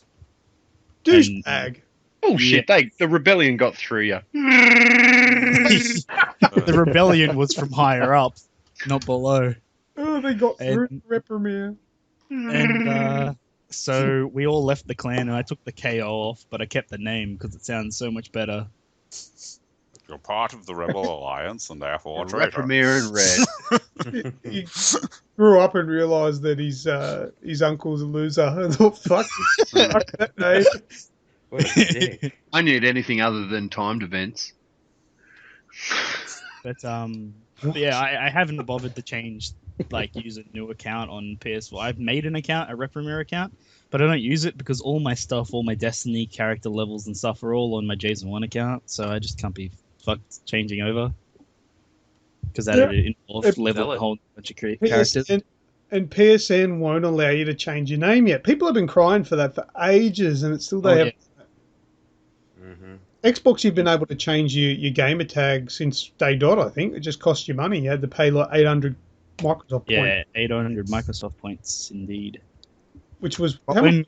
Douchebag. Oh shit! The rebellion got through you. The rebellion was from higher up, not below. Oh, they got through And- Reprimir. And so we all left the clan, and I took the KO off, but I kept the name because it sounds so much better. You're part of the Rebel Alliance and therefore a traitor. Reprimir and red. He grew up and realised that his uncle's a loser. I thought, fuck that name. What a dick. I need anything other than timed events. But yeah, I haven't bothered to change, use a new account on PS4. I've made an account, a Reprimir account, but I don't use it because all my stuff, all my Destiny character levels and stuff are all on my Jason 1 account, so I just can't be fucked changing over because that would involve level a whole bunch of characters. And PSN won't allow you to change your name yet. People have been crying for that for ages, and it's still they haven't. Mm-hmm. Xbox, you've been able to change your gamer tag since day dot. I think it just cost you money. You had to pay like 800 Microsoft points. Yeah, 800 Microsoft points indeed. Which was when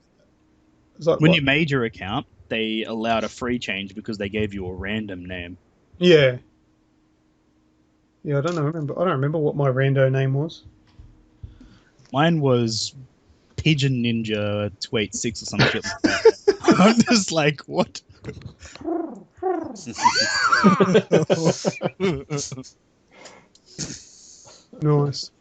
you made your account, they allowed a free change because they gave you a random name. Yeah. Yeah, I don't remember what my rando name was. Mine was Pigeon Ninja 286 or some shit like that. I'm just like, what? Nice.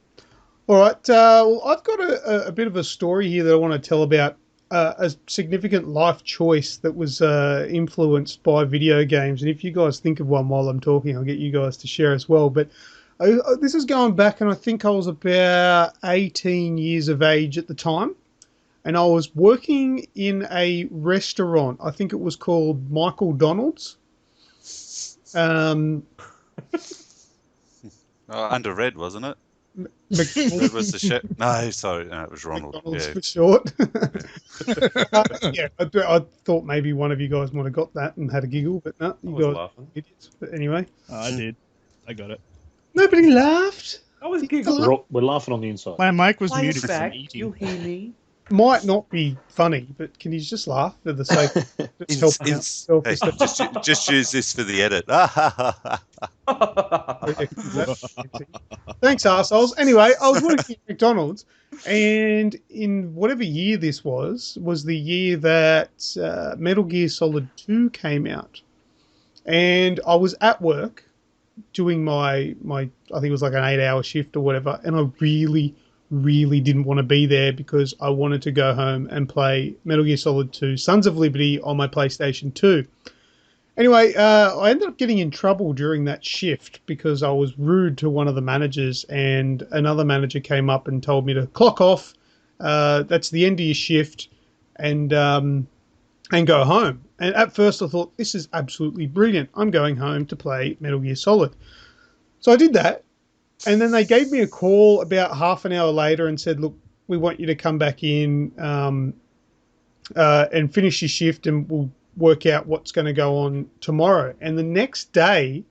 All right. Well, I've got a bit of a story here that I want to tell about a significant life choice that was influenced by video games. And if you guys think of one while I'm talking, I'll get you guys to share as well. But this is going back, and I think I was about 18 years of age at the time. And I was working in a restaurant. I think it was called Michael Donald's. Under Red, wasn't it? Red was the chef. No, sorry, no, it was Ronald. McDonald's yeah. for short. Yeah, I thought maybe one of you guys might have got that and had a giggle, but no, you guys laughing. idiots. But anyway, I did. I got it. nobody laughed. I was giggling. We're laughing on the inside. My mic was muted from eating. You hear me? Might not be funny, but can you just laugh for the sake of just helping out? Hey, just use this for the edit. Thanks, arseholes. Anyway, I was working at McDonald's, and in whatever year this was the year that Metal Gear Solid 2 came out. And I was at work doing my I think it was like an 8-hour shift or whatever, and I really didn't want to be there because I wanted to go home and play Metal Gear Solid 2 Sons of Liberty on my PlayStation 2. Anyway, I ended up getting in trouble during that shift because I was rude to one of the managers, and another manager came up and told me to clock off. That's the end of your shift, and go home. And at first I thought, this is absolutely brilliant. I'm going home to play Metal Gear Solid. So I did that. And then they gave me a call about half an hour later and said, look, we want you to come back in and finish your shift, and we'll work out what's going to go on tomorrow. And the next day,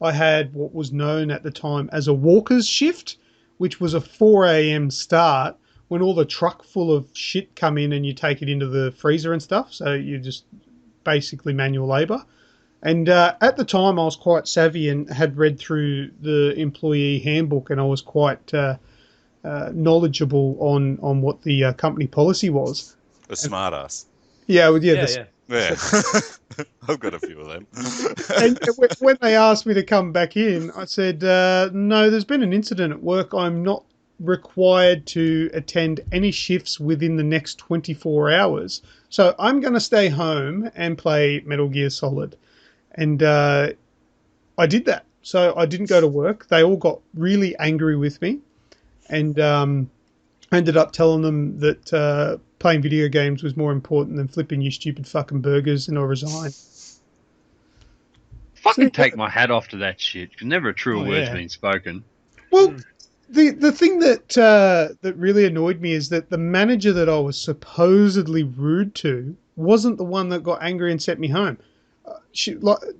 I had what was known at the time as a walker's shift, which was a 4 a.m. start when all the truck full of shit come in and you take it into the freezer and stuff. So you just basically manual labor. And at the time, I was quite savvy and had read through the employee handbook, and I was quite knowledgeable on what the company policy was. A smart ass. Yeah. Yeah. I've got a few of them. And when they asked me to come back in, I said, no, there's been an incident at work. I'm not required to attend any shifts within the next 24 hours. So I'm going to stay home and play Metal Gear Solid. And I did that. So I didn't go to work. They all got really angry with me, and ended up telling them that playing video games was more important than flipping you stupid fucking burgers, and I resigned. Fucking take my hat off to that shit. Never a truer word's been spoken. Well, the thing that that really annoyed me is that the manager that I was supposedly rude to wasn't the one that got angry and sent me home.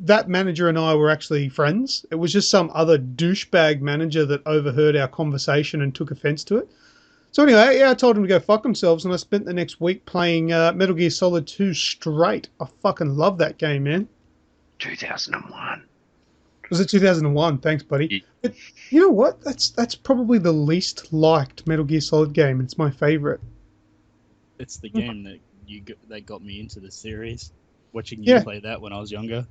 That manager and I were actually friends. It was just some other douchebag manager that overheard our conversation and took offense to it. So anyway, I told them to go fuck themselves, and I spent the next week playing Metal Gear Solid 2 straight. I fucking love that game, man. 2001. Was it 2001? Thanks, buddy. Yeah. But you know what? That's probably the least liked Metal Gear Solid game. It's my favorite. It's the game that got me into the series. Watching you play that when I was younger.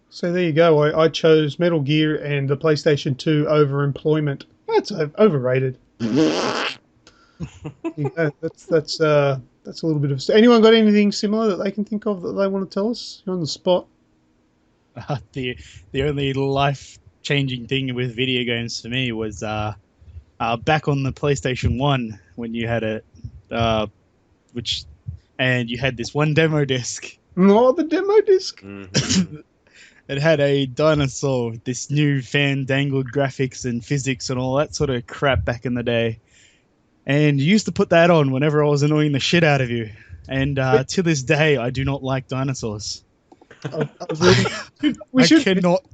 So there you go. I chose Metal Gear and the PlayStation 2 over employment. That's overrated. Yeah, that's a little bit of. Anyone got anything similar that they can think of that they want to tell us? You're on the spot. The only life-changing thing with video games for me was back on the PlayStation 1 when you had it, and you had this one demo disc. Oh, the demo disc. And it had a dinosaur with this new fan-dangled graphics and physics and all that sort of crap back in the day. And you used to put that on whenever I was annoying the shit out of you. And to this day, I do not like dinosaurs. I really, we I should cannot.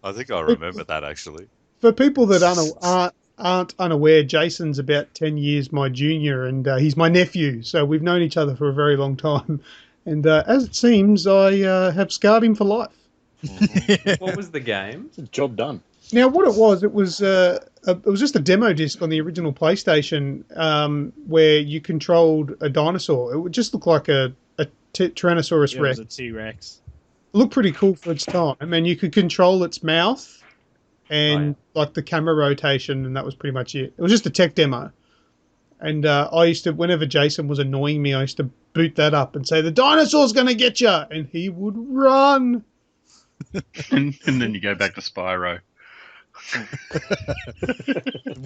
I think I remember that actually. for people that aren't unaware, Jason's about 10 years my junior, and he's my nephew. So we've known each other for a very long time. And as it seems, I have scarred him for life. What was the game? Job done. Now, what it was just a demo disc on the original PlayStation where you controlled a dinosaur. It would just look like a Tyrannosaurus It Rex. was a T-Rex. It looked pretty cool for its time. I mean, you could control its mouth and like the camera rotation, and that was pretty much it. It was just a tech demo. And I used to, whenever Jason was annoying me, I used to boot that up and say, "The dinosaur's going to get you!" And he would run. and then you go back to Spyro.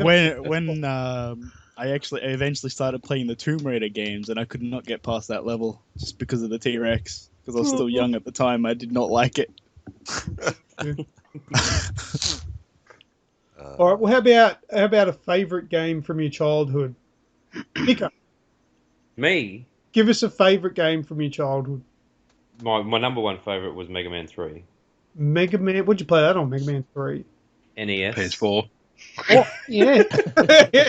when I eventually started playing the Tomb Raider games, and I could not get past that level just because of the T-Rex. Because I was still young at the time, I did not like it. All right. Well, how about a favourite game from your childhood, Nico? Me, Give us a favourite game from your childhood. my number one favorite was Mega Man 3. Mega Man. What'd you play that on? Mega Man 3. NES. PS4. Oh, yeah.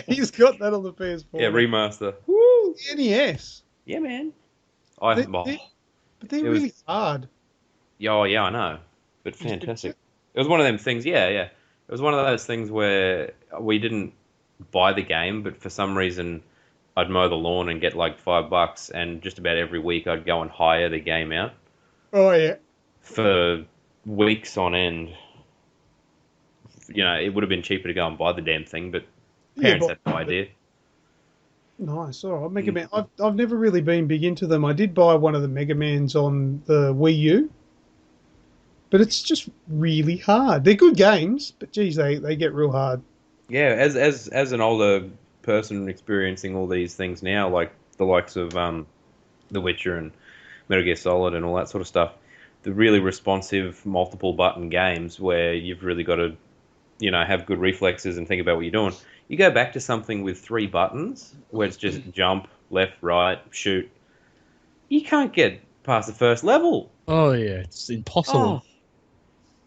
He's got that on the PS4. Yeah, remaster. Woo! NES. Yeah, man. But they're It was- really hard. Yeah, I know. But fantastic. It was one of them things, yeah. It was one of those things where we didn't buy the game, but for some reason I'd mow the lawn and get like $5, and just about every week I'd go and hire the game out Oh, yeah. for weeks on end. You know, it would have been cheaper to go and buy the damn thing, but parents had no idea. Nice. All right. Mega Man. I've never really been big into them. I did buy one of the Mega Mans on the Wii U, but it's just really hard. They're good games, but geez, they get real hard. Yeah, as an older person experiencing all these things now, like the likes of The Witcher and Metal Gear Solid and all that sort of stuff, the really responsive multiple button games where you've really got to, you know, have good reflexes and think about what you're doing. You go back to something with 3 buttons where it's just jump, left, right, shoot. You can't get past the first level. Oh yeah, it's impossible.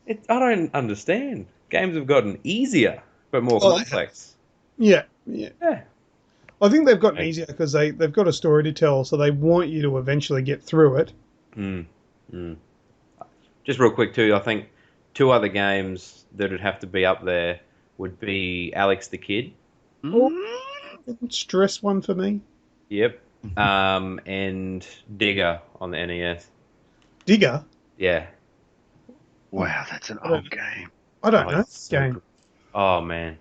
I don't understand. Games have gotten easier, but more complex. Yeah. Yeah. I think they've gotten easier because they've got a story to tell, so they want you to eventually get through it. Just real quick too, I think 2 other games that would have to be up there would be Alex the Kid. Stress one for me. Yep. And Digger on the NES. Digger. Yeah. Wow, that's an old game. I don't Oh, know it's this so game. good. Oh man,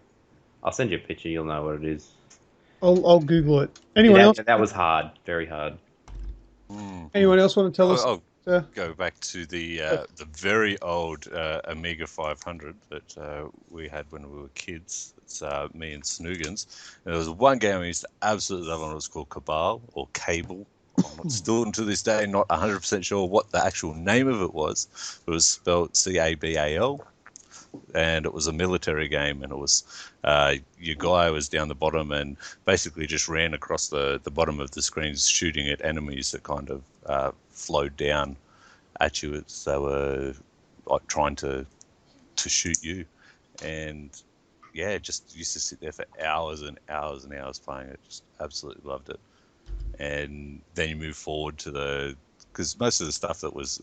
I'll send you a picture. You'll know what it is. I'll Google it. Anyone else? That was hard. Very hard. Anyone else want to tell us? I'll go back to the very old Amiga 500 that we had when we were kids. It's me and Snoogans. And there was one game I used to absolutely love, and it was called Cabal or Cable. I'm still to this day not 100% sure what the actual name of it was. It was spelled Cabal, and it was a military game, and it was your guy was down the bottom and basically just ran across the bottom of the screen shooting at enemies that kind of flowed down at you as they were like trying to shoot you. And yeah, just used to sit there for hours and hours and hours playing it. Just absolutely loved it. And then you move forward to because most of the stuff that was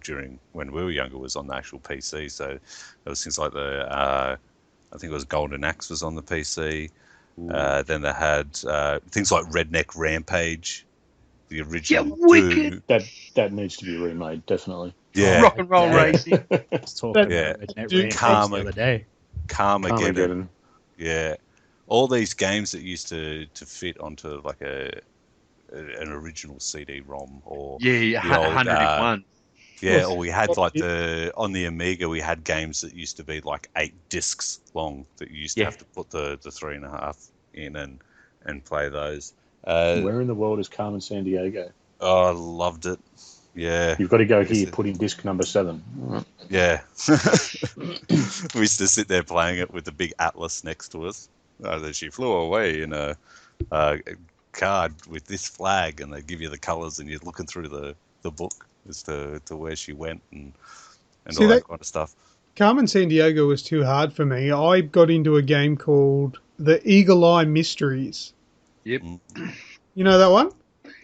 during when we were younger was on the actual PC. So there was things like I think it was Golden Axe was on the PC. Then they had things like Redneck Rampage, the original Doom. That needs to be remade, definitely. Yeah, Rock and roll racing. Talking about Redneck the other day. Carmageddon. Yeah. All these games that used to fit onto like an original CD-ROM or Yeah, 101. Yeah, or we had like on the Amiga we had games that used to be like 8 discs long that you used to have to put the 3.5 in and play those. Where in the world is Carmen Sandiego? Oh, I loved it. Yeah. You've got to go Is here, it- put in disc number 7. Yeah. We used to sit there playing it with the big atlas next to us. Oh, then she flew away in a card with this flag, and they give you the colours, and you're looking through the book as to where she went and See, all that that- kind of stuff. Carmen Sandiego was too hard for me. I got into a game called The Eagle Eye Mysteries. Yep. You know that one?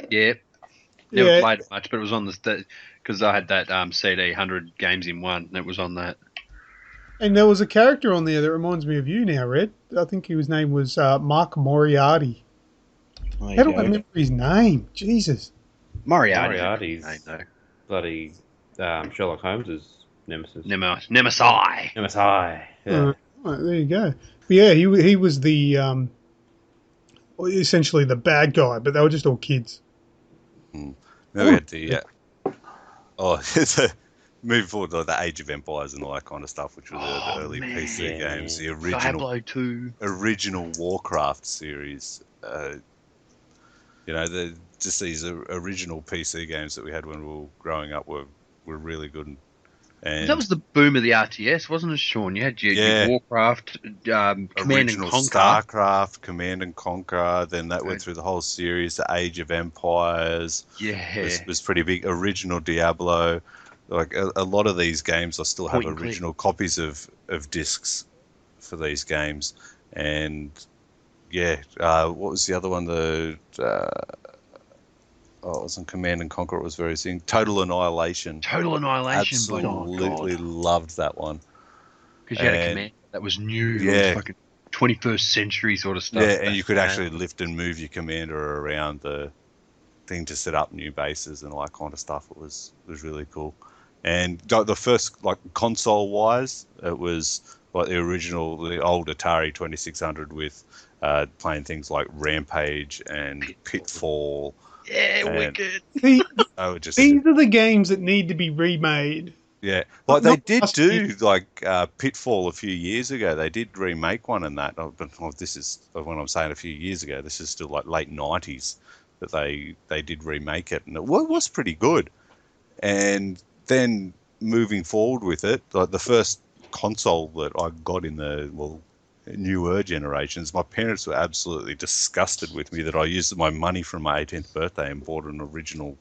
Yeah. Never Yeah. played it much, but it was on the because I had that CD 100 games in one, and it was on that. And there was a character on there that reminds me of you now, Red. I think his name was Mark Moriarty. There How you do I go. remember his name? Jesus. Moriarty's Moriarty's bloody Sherlock Holmes's nemesis. Nemesis. Nemesis. Yeah. Right, there you go. But yeah, he was the essentially the bad guy, but they were just all kids. Then we had the moving forward to the Age of Empires and all that kind of stuff, which were the early PC games, the Diablo 2. original Warcraft series. Just these original PC games that we had when we were growing up were really good. And That was the boom of the RTS, wasn't it, Sean? You had your Warcraft, Command and original Conquer. StarCraft, Command and Conquer. Then that went through the whole series. The Age of Empires Yeah. was pretty big. Original Diablo. Like a lot of these games, I still have Point and click. original copies of discs for these games. And what was the other one? It was on Command and Conquer. It was very thing. Total Annihilation. Total Annihilation. Absolutely loved that one. Because you had a And- command that was new. Yeah. It was fucking 21st century sort of stuff. Yeah, and you could actually lift and move your commander around the thing to set up new bases and all that kind of stuff. It was really cool. And the first, like, console-wise, it was like the old Atari 2600 with playing things like Rampage and Pitfall. Yeah, and wicked. See, I would just these are the games that need to be remade. Yeah, like they Not did just do like Pitfall a few years ago. They did remake one in that. But this is when I'm saying a few years ago. This is still like late '90s that they did remake it, and it was pretty good. And then moving forward with it, like the first console that I got in the newer generations, my parents were absolutely disgusted with me that I used my money from my 18th birthday and bought an original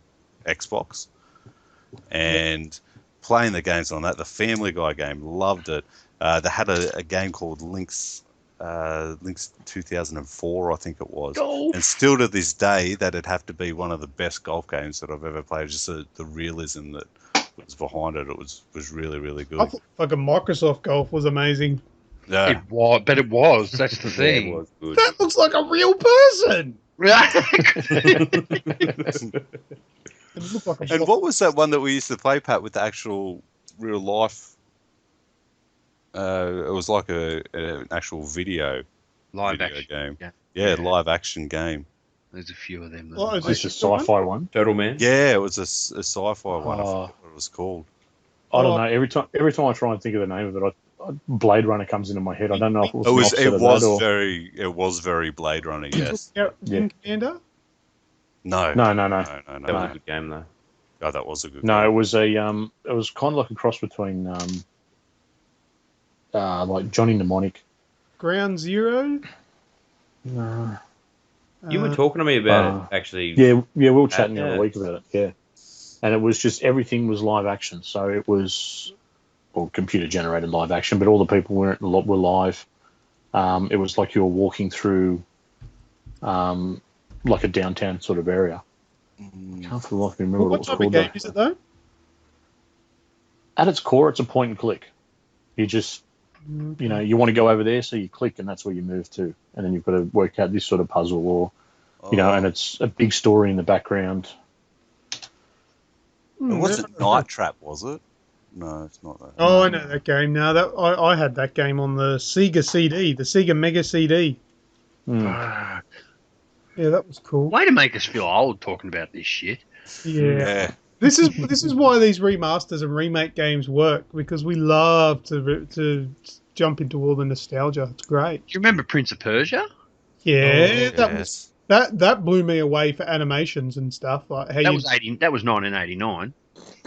Xbox. And playing the games on that, the Family Guy game, loved it. They had a game called Link's 2004, I think it was. Golf. And still to this day, that'd have to be one of the best golf games that I've ever played. Just the realism that was behind it, it was really, really good. I thought fucking Microsoft Golf was amazing. Yeah. It was, but it was. That's the Yeah, thing. it was good. That looks like a real person. It looked like a And what was that one that we used to play, Pat, with the actual real life? It was like an actual video Live action. game. Yeah. Yeah, live action game. There's a few of them. Oh, Is this a sci-fi one? Turtle Man. Yeah, it was a sci-fi one. I Oh. forget what it was called. I don't know. Every time I try and think of the name of it, Blade Runner comes into my head. I don't know if it was. It was very Blade Runner. Yes. Yeah. Commander? No. No. That was No. a good game though. Oh, that was a good. No, game. it was it was kind of like a cross between like Johnny Mnemonic. Ground Zero? No. You were talking to me about it, actually. Yeah, we were chatting the yeah. other week about it. Yeah, and it was just everything was live action. So it was computer generated live action, but all the people were live. It was like you were walking through like a downtown sort of area. Can't for the life of me remember what What it was type of called. game though. is it, though? At its core, it's a point and click. You just, you want to go over there, so you click, and that's where you move to, and then you've got to work out this sort of puzzle, or and it's a big story in the background. It wasn't Night Trap, was it? No, it's not that. Oh, I know that game now. That I had that game on the Sega CD, the Sega Mega CD. Fuck. Yeah, that was cool. Way to make us feel old talking about this shit. Yeah. Yeah. This is why these remasters and remake games work, because we love to jump into all the nostalgia. It's great. Do you remember Prince of Persia? Yeah, Yes. that blew me away for animations and stuff like how That you. was 1989.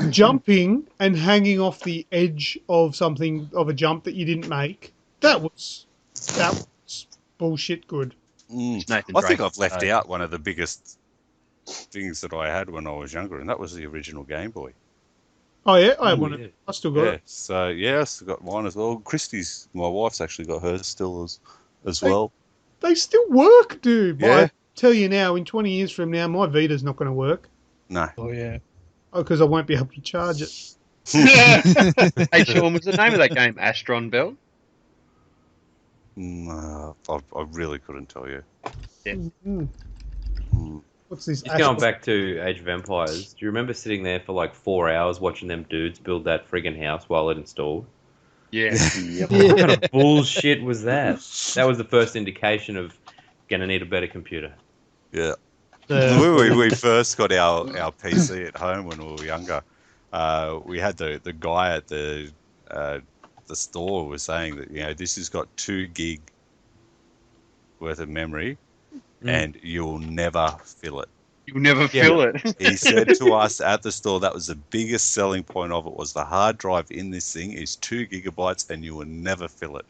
jumping and hanging off the edge of something of a jump that you didn't make. That was bullshit good. It's Nathan I think Drake. I've left out one of the biggest things that I had when I was younger, and that was the original Game Boy. Oh yeah, I Ooh, wanted. yeah. I still got Yeah, it. so yeah, I still got mine as well. Christy's, my wife's actually got hers still as Hey. well. They still work, dude. But Yeah. I tell you now, in 20 years from now, my Vita's not going to work No. Oh yeah. because I won't be able to charge it. Hey, Sean, was the name of that game Astron Bell? I really couldn't tell you. Mm. Mm. What's this? Just going back to Age of Empires, do you remember sitting there for like 4 hours watching them dudes build that friggin' house while it installed? Yeah. What kind of bullshit was that? That was the first indication of gonna need a better computer. Yeah. The- When we first got our PC at home when we were younger, we had the guy at the store was saying that this has got 2 gig worth of memory, and you'll never fill it. You'll never fill it. He said to us at the store that was the biggest selling point of it was the hard drive in this thing is 2 gigabytes and you will never fill it.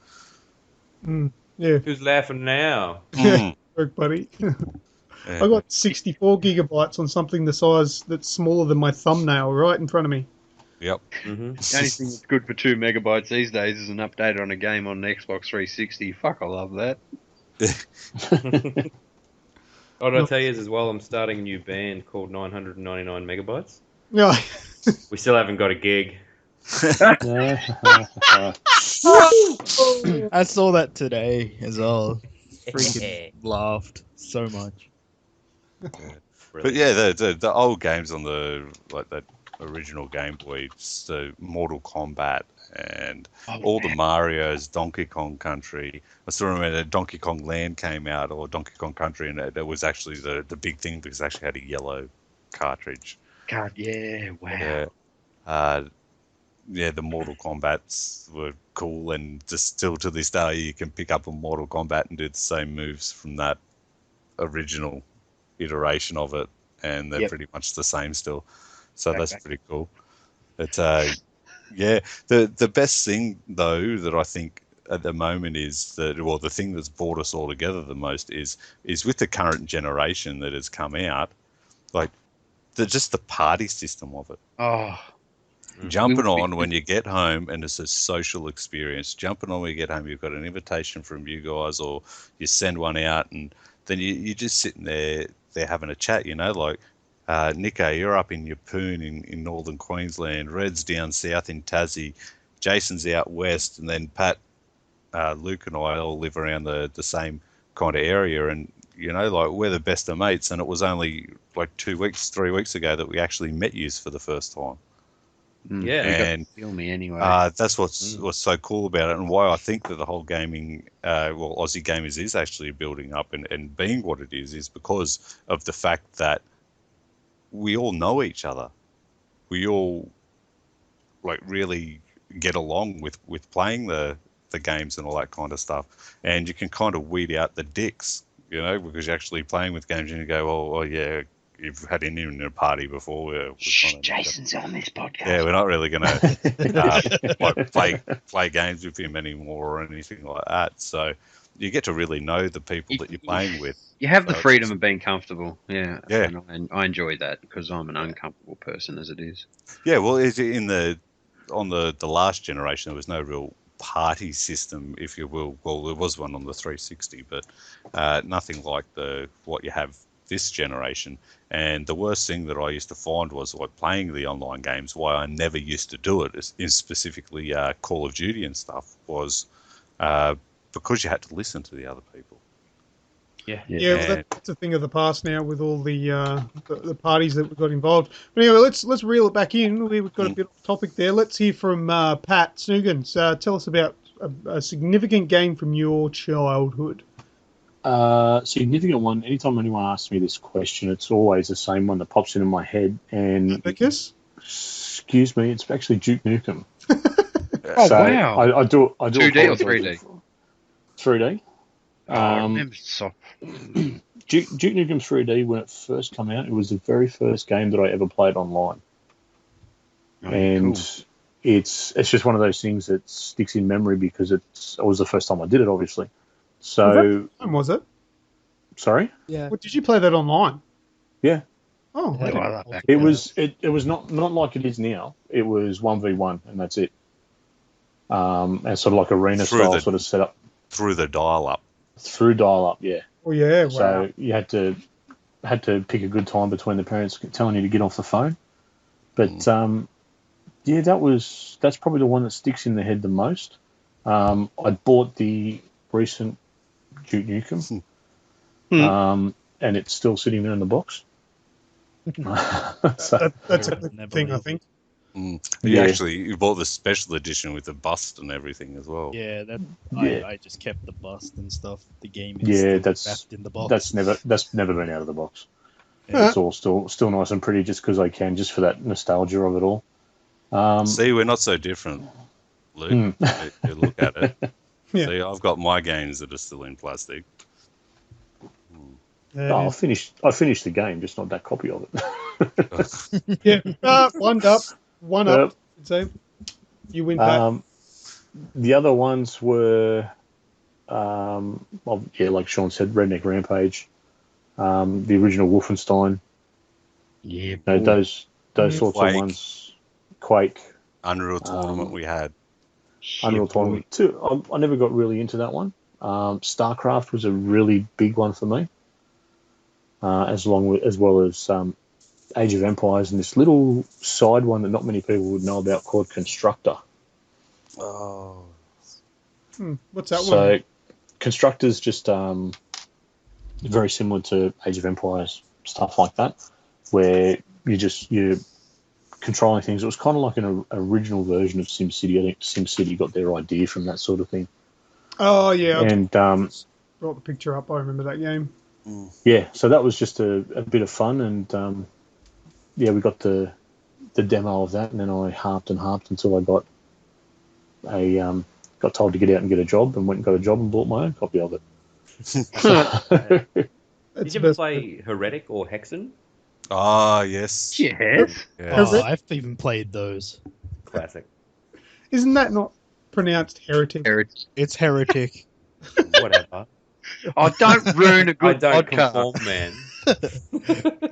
Yeah, Who's laughing now? work, buddy. Yeah. I got 64 gigabytes on something the size that's smaller than my thumbnail right in front of me. Yep. Mm-hmm. The only thing that's good for 2 megabytes these days is an update on a game on the Xbox 360. Fuck, I love that. What did I tell you is as well, I'm starting a new band called 999 Megabytes. Yeah. We still haven't got a gig. I saw that today as well. Freaking laughed so much. But yeah, the old games on the original Game Boy, just the Mortal Kombat and all the Marios, Donkey Kong Country. I still remember that Donkey Kong Land came out, or Donkey Kong Country, and that was actually the big thing because it actually had a yellow cartridge. God, yeah, wow. The Mortal Kombats were cool, and just still to this day you can pick up a Mortal Kombat and do the same moves from that original iteration of it, and they're pretty much the same still. So that's pretty cool. But the best thing though that I think at the moment is that, well, the thing that's brought us all together the most is with the current generation that has come out, like just the party system of it. Oh, Jumping on when you get home, and it's a social experience. Jumping on when you get home, you've got an invitation from you guys, or you send one out, and then you're just sitting there having a chat, like Nico, you're up in Yeppoon in northern Queensland, Red's down south in Tassie, Jason's out west, and then Pat, Luke and I all live around the same kind of area, and we're the best of mates, and it was only like 3 weeks ago that we actually met you for the first time. Yeah, and feel me anyway. that's what's so cool about it, and why I think that the whole gaming, Aussie Gamers is actually building up and being what it is because of the fact that we all know each other. We all really get along with playing the games and all that kind of stuff, and you can kind of weed out the dicks, because you're actually playing with games and you go, oh yeah, you've had him in a party before. We're Jason's on this podcast. Yeah, we're not really going to play games with him anymore or anything like that. So you get to really know the people that you're playing with. You have the freedom of being comfortable. Yeah. Yeah. And I enjoy that because I'm an uncomfortable person as it is. Yeah, well, on the last generation, there was no real party system, if you will. Well, there was one on the 360, but nothing like what you have this generation. And the worst thing that I used to find was playing the online games, why I never used to do it, is specifically Call of Duty and stuff, was because you had to listen to the other people. Yeah, well, that's a thing of the past now with all the parties that we've got involved. But anyway, let's reel it back in. We've got a bit of topic there. Let's hear from Pat Snoogans. Tell us about a significant game from your childhood. Significant one. Anytime anyone asks me this question, it's always the same one that pops into my head. And excuse me, it's actually Duke Nukem. Oh, wow! I do 2D or 3D? 3D. I remember soft. Duke Nukem 3D, when it first came out, it was the very first game that I ever played online. and cool. it's just one of those things that sticks in memory because it was the first time I did it, obviously. So, When was it? sorry, Yeah. What, did you play that online? yeah, Oh, Yeah. okay. I like that. it was not like it is now. It was 1v1, and that's it. And sort of like arena Through style the- sort of setup Through the dial-up. through dial up, yeah. Oh yeah, wow. So you had to pick a good time between the parents telling you to get off the phone. But yeah, that's probably the one that sticks in the head the most. I bought the recent Duke Nukem, and it's still sitting there in the box. So, That's a good Never thing, I leave. think. You bought the special edition with the bust and everything as well. Yeah, Yeah. I just kept the bust and stuff. The game is yeah, still that's wrapped in the box. that's never been out of the box. Yeah. It's all still nice and pretty, just because I can, just for that nostalgia of it all. See, we're not so different, Luke. You look at it. Yeah. See, I've got my games that are still in plastic. I finished the game, just not that copy of it. Yeah. One up. Yep. So you win back. The other ones were, like Sean said, Redneck Rampage, the original Wolfenstein. Yeah, Those sorts Quake. of ones. Quake, Unreal Tournament we had. Unreal Tournament too. I never got really into that one. StarCraft was a really big one for me, as well as Age of Empires and this little side one that not many people would know about called Constructor. Oh. What's that So, one? Constructor's just very similar to Age of Empires, stuff like that, where you're controlling things. It was kind of like an original version of SimCity. I think SimCity got their idea from that sort of thing. Oh yeah. And brought the picture up. I remember that game. yeah, so that was just a bit of fun, and yeah, we got the demo of that, and then I harped until I got got told to get out and get a job, and went and got a job and bought my own copy of it. Did you ever play Heretic or Hexen? Ah, yes. Yes. Oh, I've even played those. Classic. Isn't that not pronounced heretic? It's Heretic. Whatever. Oh, don't ruin a I good don't podcast. conform,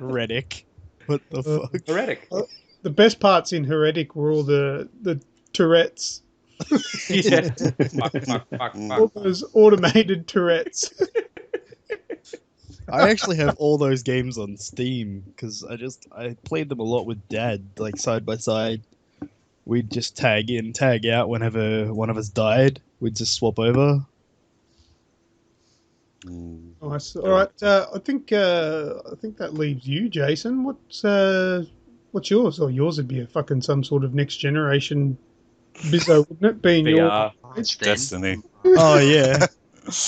man. Reddick. What the fuck? Heretic. The best parts in heretic were all the Tourette's. Yeah. Fuck. All those automated Tourette's. I actually have all those games on Steam because I played them a lot with Dad, like side by side. We'd just tag in, tag out whenever one of us died. We'd just swap over. Nice. All right. I think that leaves you, Jason. What's yours? Or yours would be a fucking some sort of next generation bizzo, wouldn't it? Being your VR. Destiny. Oh yeah,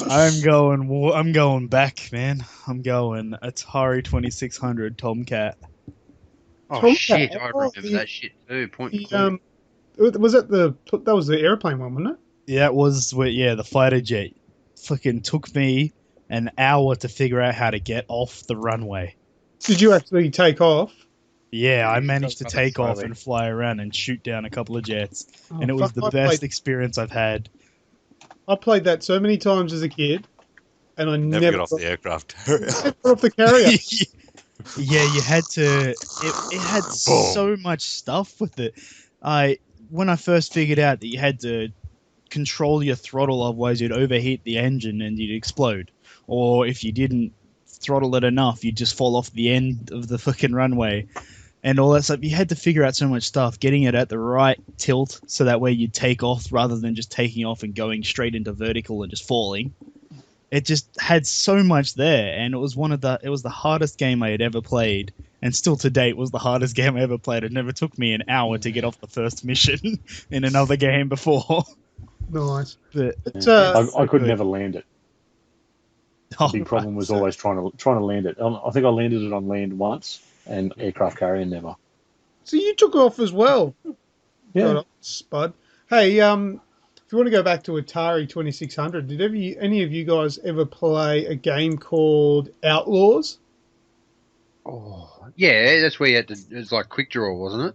I'm going back, man. I'm going Atari 2600 Tomcat. Oh Tomcat. shit! I remember the- that shit too. Point and click. was that that was the airplane one, wasn't it? Yeah, it was. The fighter jet. Fucking took me an hour to figure out how to get off the runway. Did you actually take off? Yeah, I managed to Rather take off slowly. and fly around and shoot down a couple of jets, Oh, and it was fuck, the I best played- experience I've had. I played that so many times as a kid, and I Never never got off the aircraft. got off the carrier. Yeah, you had to. It had so much stuff with it. When I first figured out that you had to control your throttle, otherwise you'd overheat the engine and you'd explode. Or if you didn't throttle it enough, you'd just fall off the end of the fucking runway. And all that stuff. You had to figure out so much stuff, getting it at the right tilt so that way you'd take off rather than just taking off and going straight into vertical and just falling. It just had so much there, and it was the hardest game I had ever played, and still to date was the hardest game I ever played. It never took me an hour to get off the first mission in another game before. Nice. But I could never land it. oh, The big problem was always trying to land it. I think I landed it on land once, and aircraft carrier never. So you took off as well. Yeah. Got off, Spud. Hey, if you want to go back to Atari 2600, did any of you guys ever play a game called Outlaws? Oh, yeah, that's where you had to. It was like quick draw, wasn't it?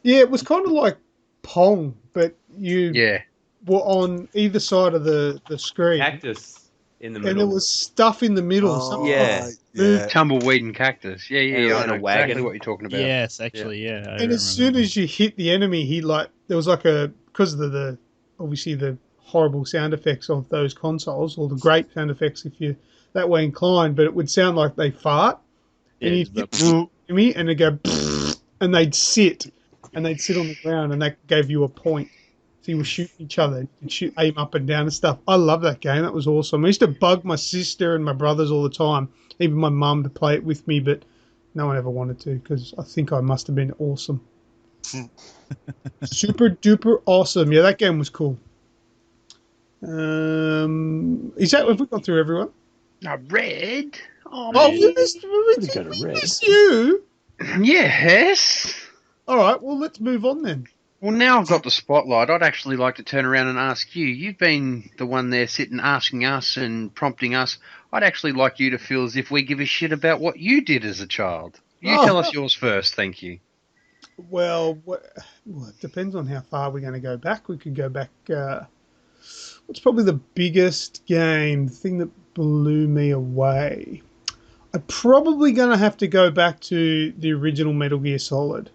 Yeah, it was kind of like Pong, but you Yeah. were on either side of the screen, Cactus in the and there middle. was stuff in the middle. Oh, Something Yeah. yeah. Tumbleweed and cactus. Yeah, And- I and know a wagon. exactly what you're talking about. Yes, actually, yeah. I And as soon remember. as you hit the enemy, he like there was like a because of the obviously the horrible sound effects of those consoles, or the great sound effects if you're that way inclined, but it would sound like they fart, Yeah, and you it's about- hit the enemy, and they go, and they'd sit on the ground, and that gave you a point. So you were shooting each other, you could shoot, aim up and down and stuff. I love that game. That was awesome. I used to bug my sister and my brothers all the time, even my mum to play it with me, but no one ever wanted to because I think I must have been awesome. Super duper awesome. Yeah, that game was cool. Is that have we gone through everyone? Red? Oh, we missed go to Red. you. Yes. All right, well let's move on then. Well, now I've got the spotlight. I'd actually like to turn around and ask you. You've been the one there sitting asking us and prompting us. I'd actually like you to feel as if we give a shit about what you did as a child. You tell us yours first, thank you. Well, it depends on how far we're going to go back. We could go back. What's probably the biggest game, the thing that blew me away? I'm probably going to have to go back to the original Metal Gear Solid,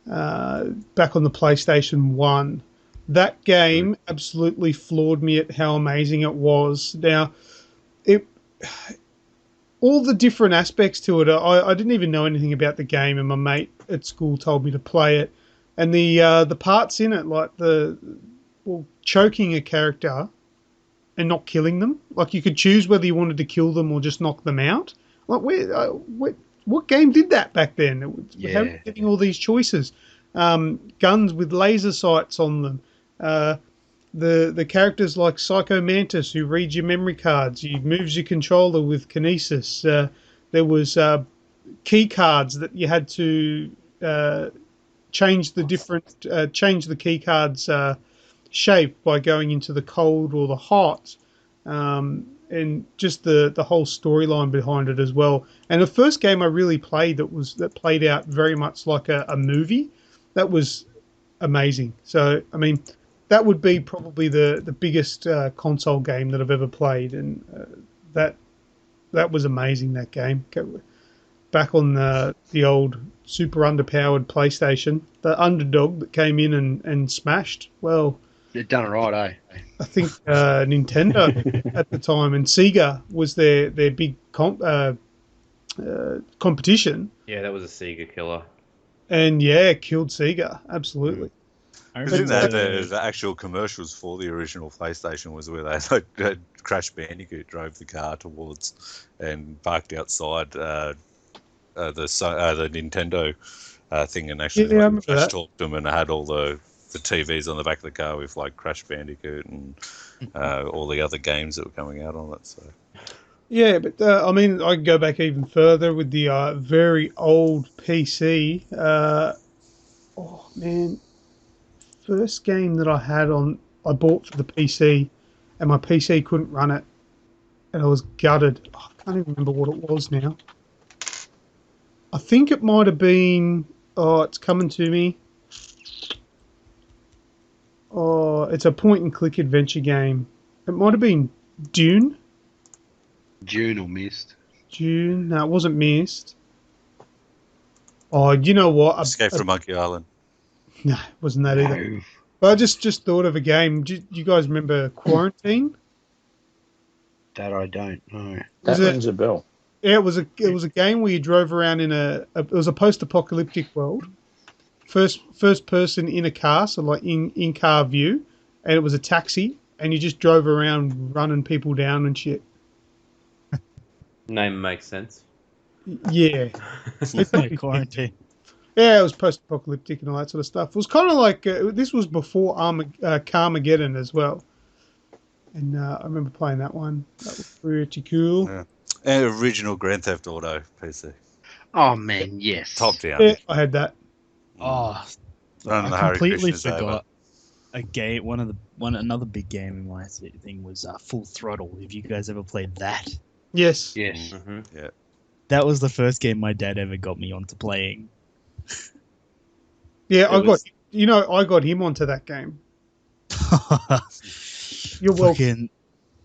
back on the PlayStation 1. That game absolutely floored me at how amazing it was. Now, all the different aspects to it, I didn't even know anything about the game, and my mate at school told me to play it. And the parts in it, like choking a character and not killing them, like you could choose whether you wanted to kill them or just knock them out. Like what game did that back then? How are you getting all these choices? Guns with laser sights on them. The characters like Psycho Mantis, who reads your memory cards. He moves your controller with kinesis. There was key cards that you had to change the key cards shape by going into the cold or the hot, and just the whole storyline behind it as well. And the first game I really played that played out very much like a movie. That was amazing. So I mean, that would be probably the biggest console game that I've ever played, and that was amazing. That game back on the old super underpowered PlayStation, the underdog that came in and smashed. Well, They've done it right, eh? I think Nintendo at the time and Sega was their big competition. Yeah, that was a Sega killer. And yeah, killed Sega absolutely. Because in that, the actual commercials for the original PlayStation was where they Crash Bandicoot drove the car towards and parked outside the Nintendo thing, and actually Crash talked to them, and had all the TVs on the back of the car with like Crash Bandicoot and all the other games that were coming out on it. So yeah, but I mean, I can go back even further with the very old PC. Oh man. First game that I bought for the PC, and my PC couldn't run it, and I was gutted. I can't even remember what it was now. I think it might have been. Oh, it's coming to me. Oh, it's a point-and-click adventure game. It might have been Dune. Dune or Myst. Dune? No, it wasn't Myst. Oh, you know what? Escape from Monkey Island. No, it wasn't that either. But I just thought of a game. Do you guys remember Quarantine? That I don't know. That rings a bell. Yeah, it was a game where you drove around in it was a post-apocalyptic world. First person in a car, so like in car view, and it was a taxi, and you just drove around running people down and shit. Name makes sense. Yeah. Quarantine. Yeah, it was post-apocalyptic and all that sort of stuff. It was kind of like this was before Carmageddon as well, and I remember playing that one. That was pretty cool. Yeah. And original Grand Theft Auto PC. Oh man, yes. Top down. Yeah, I had that. Oh, None of the I Hare completely Krishnas over. forgot a game. Another big game in my thing was Full Throttle. Have you guys ever played that? Yes. Yes. Mm-hmm. Yeah. That was the first game my dad ever got me onto playing. Yeah, I was- got him onto that game. You're welcome. Fucking,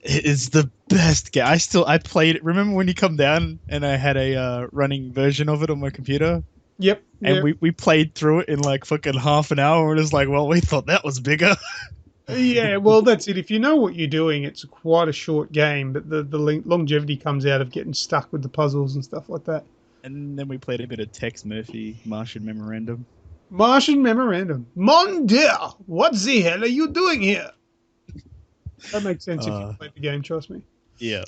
it is the best game. I played it. Remember when you come down and I had a running version of it on my computer? Yep. And we played through it in like fucking half an hour, and it was like, well, we thought that was bigger. Yeah, well, that's it. If you know what you're doing, it's quite a short game, but the longevity comes out of getting stuck with the puzzles and stuff like that. And then we played a bit of Tex Murphy, Martian Memorandum. Martian Memorandum. Mon Dieu, what the hell are you doing here? That makes sense if you played the game, trust me. Yeah.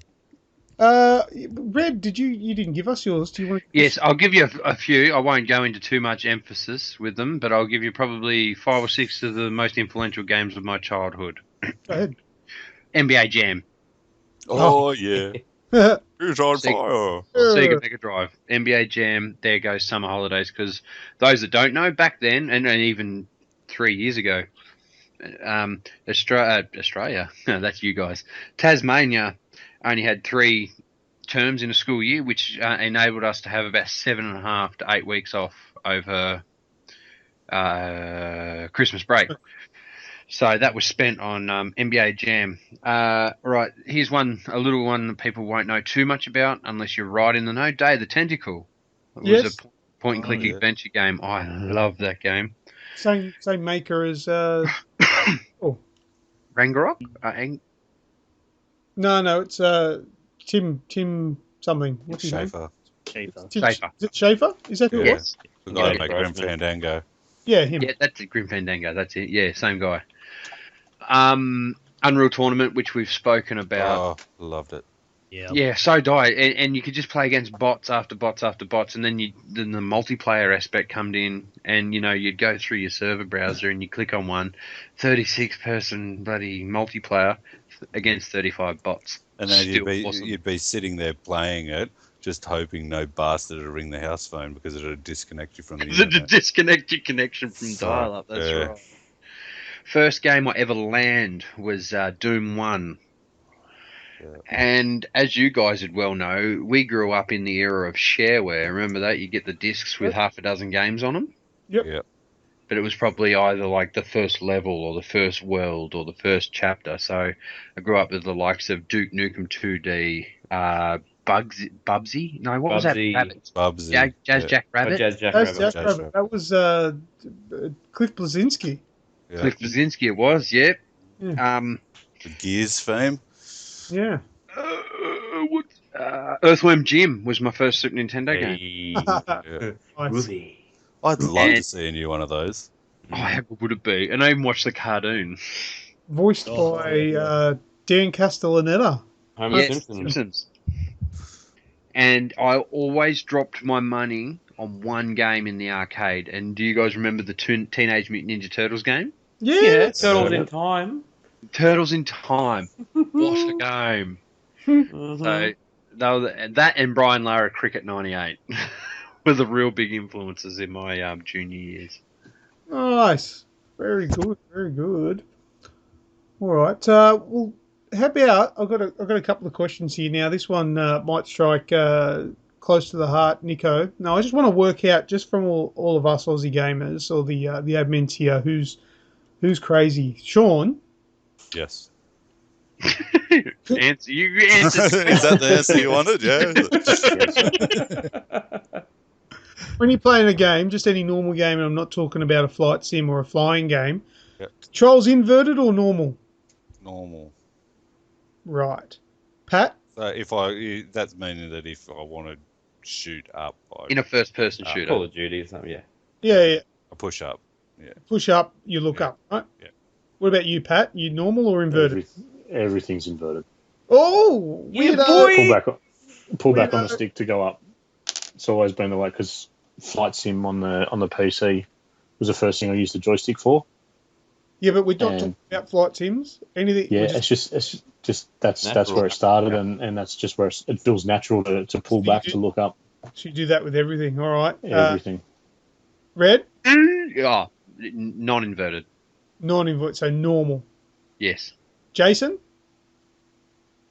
Red, you didn't give us yours. Do you want to? Yes, I'll give you a few. I won't go into too much emphasis with them, but I'll give you probably 5 or 6 of the most influential games of my childhood. Go ahead. NBA Jam, Oh, yeah. Who's on Sega. fire? Sega Mega Drive, NBA Jam. There goes summer holidays. Because those that don't know, back then, and even 3 years ago, Australia, that's you guys. Tasmania only had 3 terms in a school year, which enabled us to have about 7.5 to 8 weeks off over Christmas break. So that was spent on NBA Jam. Right, here's a little one that people won't know too much about unless you're right in the know. Day of the Tentacle. It Yes. was a point-and-click Oh, yeah. adventure game. I love that game. Same maker as Rangarok? no, it's Tim something. What's his name? Schaefer. Tim, Schaefer. Is it Schaefer? Is that who it Yeah. was? The guy that Yeah. made Grim Fandango. Yeah, him. Yeah, that's it. Grim Fandango. That's it. Yeah, same guy. Unreal Tournament, which we've spoken about. Oh, loved it. Yeah. Yeah, so die, and you could just play against bots after bots after bots, and then the multiplayer aspect come in, and you'd go through your server browser and you click on one, 36-person bloody multiplayer against 35 bots. And then Still awesome. you'd be sitting there playing it, just hoping no bastard would ring the house phone because it would disconnect you from the To internet. disconnect your connection from Fuck, dial-up. That's yeah. right. First game I ever landed was Doom 1. Yeah. And as you guys would well know, we grew up in the era of shareware. Remember that? You get the discs with half a dozen games on them. Yep. But it was probably either like the first level or the first world or the first chapter. So I grew up with the likes of Duke Nukem 2D, Bubsy? No, what was that? Bubsy. Rabbit. Bubsy. Jazz Jack Rabbit. Jazz Jack That's Rabbit. Jack Rabbit. That was Cliff Blazinski. Yeah. Cliff Blazinski it was, yep. Yeah. The Gears fame. Yeah. Earthworm Jim was my first Super Nintendo game. Yeah. Nice. I'd love And- to see a new one of those. Oh, how good would it be? And I even watched the cartoon. Voiced Oh, by Dan Castellaneta. Homer Yes, Simpson. Simpsons. And I always dropped my money on one game in the arcade. And do you guys remember the Teenage Mutant Ninja Turtles game? Yeah. Turtles in Time. Turtles in Time. What a game. So that and Brian Lara Cricket 98 were the real big influences in my junior years. Nice. Very good. Very good. All right. Well, how about I've got a couple of questions here now. This one might strike close to the heart, Nico. No, I just want to work out just from all of us Aussie gamers or the admins here who's crazy. Sean. Yes. Answer you answered. Is that the answer you wanted? Yeah. When you're playing a game, just any normal game, and I'm not talking about a flight sim or a flying game, Yep. controls inverted or normal? Normal. Right. Pat? So that's meaning that if I want to shoot up, In a first-person shooter. Call of Duty or something, yeah. Yeah. I push up. Push up, you look up, right? Yeah. What about you, Pat? You normal or inverted? Everything's inverted. Oh, weirdo. Pull back on the stick to go up. It's always been the way because Flight Sim on the PC was the first thing I used the joystick for. Yeah, but we're not And- talking about flight sims. Anything? Yeah, we're just- it's just that's Natural. where it started, and that's just where it feels natural to pull You back do- to look up should do that with everything. All right. everything. Red, Yeah, non-inverted. non-invert, so normal. Yes. Jason,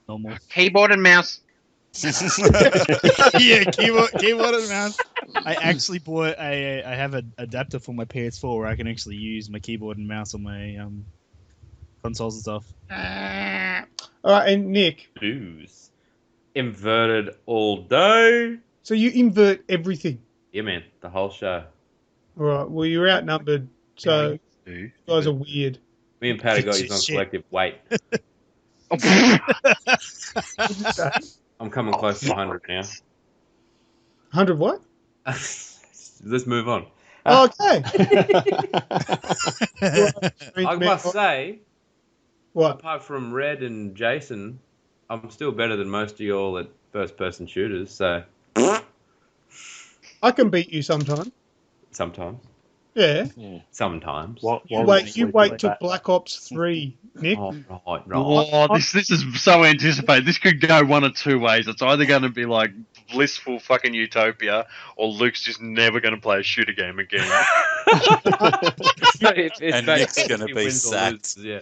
Normal. Keyboard and mouse. Yeah, keyboard and mouse. I actually bought I have an adapter for my PS4 where I can actually use my keyboard and mouse on my consoles and stuff. All right, and Nick, Booze. Inverted all day. so you invert everything. Yeah, man. The whole show. All right, well, you're outnumbered, so Do. you guys are weird. Me and Patty got you on Shit. collective weight. I'm coming close to 100 now. 100 what? Let's move on. Okay. I must say, What? apart from Red and Jason, I'm still better than most of y'all at first-person shooters. So I can beat you sometime. sometimes, Yeah. Yeah. sometimes. You wait till Black Ops 3, Nick. Oh, right. Oh, this is so anticipated. This could go one of two ways. It's either going to be like blissful fucking utopia, or Luke's just never going to play a shooter game again. And Nick's going to be sacked. Yeah.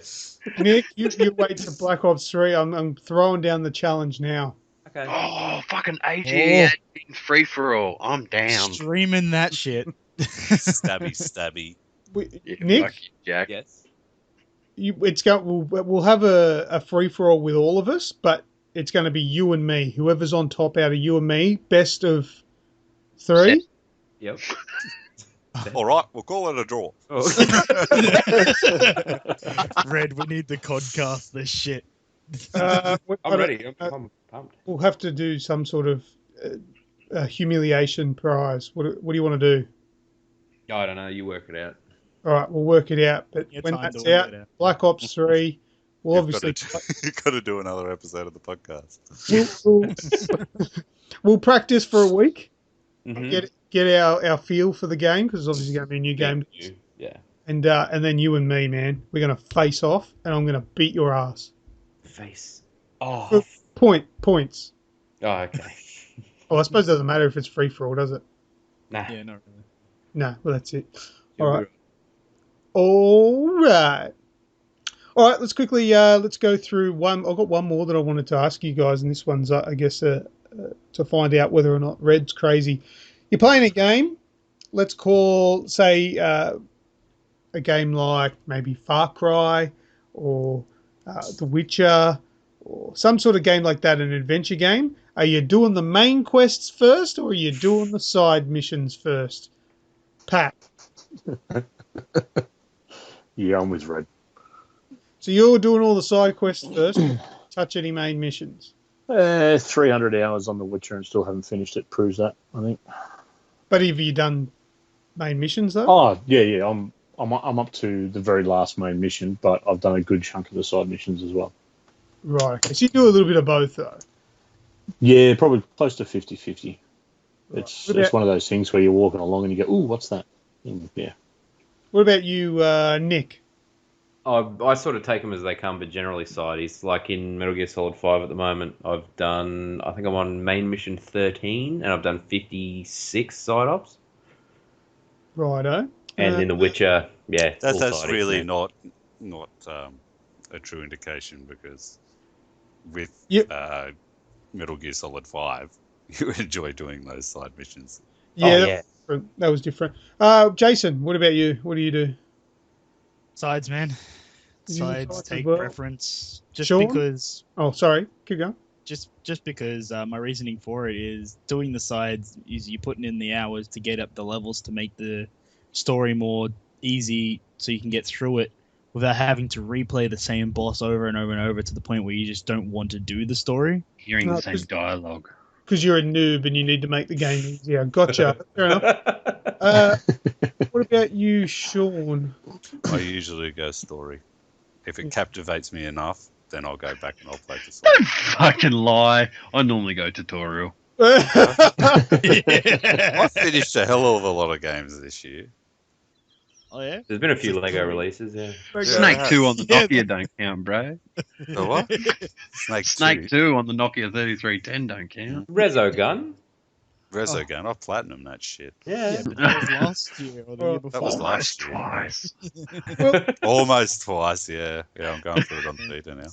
Nick, you wait till Black Ops 3. I'm throwing down the challenge now. Okay. Oh, fucking AG free for all. I'm down. Streaming that shit. Stabby. Yeah, Nick, fuck you, Jack. Yes. we'll have a free for all with all of us, but it's going to be you and me. Whoever's on top out of you and me, best of 3. Yep. All right, we'll call it a draw. Red, we need to codcast this shit. I'm ready. I'm pumped. We'll have to do some sort of humiliation prize. What do you want to do? I don't know. You work it out. All right, we'll work it out. But Your when time that's to work out, it out. Black Ops 3, we'll You've obviously got to do another episode of the podcast. we'll practice for a week, Mm-hmm. get our feel for the game, because it's obviously going to be a new game. Yeah. And then you and me, man, we're going to face off, and I'm going to beat your ass. Face. Oh. Points. Oh, okay. Oh, I suppose it doesn't matter if it's free for all, does it? Nah. Yeah, not really. No, well, that's it. All right. All right, let's quickly let's go through one. I've got one more that I wanted to ask you guys, and this one's, I guess, to find out whether or not Red's crazy. You're playing a game. Let's call, say, a game like maybe Far Cry or The Witcher or some sort of game like that, an adventure game. Are you doing the main quests first, or are you doing the side missions first? Pat. Yeah, I'm with Red. So you're doing all the side quests first. Touch any main missions. 300 hours on The Witcher and still haven't finished it. Proves that, I think. But have you done main missions though? Oh, yeah. I'm up to the very last main mission, but I've done a good chunk of the side missions as well. Right. Okay. So you do a little bit of both though. Yeah, probably close to 50-50. Right. It's one of those things where you're walking along and you go, ooh, what's that? And, yeah. What about you, Nick? I sort of take them as they come, but generally sideys. Like in Metal Gear Solid 5 at the moment, I think I'm on main mission 13, and I've done 56 side ops. Righto. And in The Witcher, yeah. That's sideys, really yeah. not a true indication, because with Yep. Metal Gear Solid 5, you enjoy doing those side missions. Yeah, that was different. Jason, what about you? What do you do? Sides, man. You Sides sides take as well? preference. Just Sean? because Oh, sorry. Keep going. just because my reasoning for it is doing the sides is you putting in the hours to get up the levels to make the story more easy so you can get through it without having to replay the same boss over and over and over to the point where you just don't want to do the story. Hearing No, the same dialogue. Because you're a noob and you need to make the game easier. Gotcha. Fair enough. What about you, Sean? I usually go story. If it captivates me enough, then I'll go back and I'll play the Don't story. fucking lie. I normally go tutorial. I finished a hell of a lot of games this year. Oh yeah. There's been a few Lego releases, yeah. Snake Yeah. 2 on the Yeah. Nokia don't count, bro. The what? Snake Snake 2. 2 on the Nokia 3310 don't count. Resogun. Resogun. I platinum that shit. Yeah, but that was last year or the year before. That was last year. Twice. Almost twice, yeah. Yeah, I'm going through it on Vita now.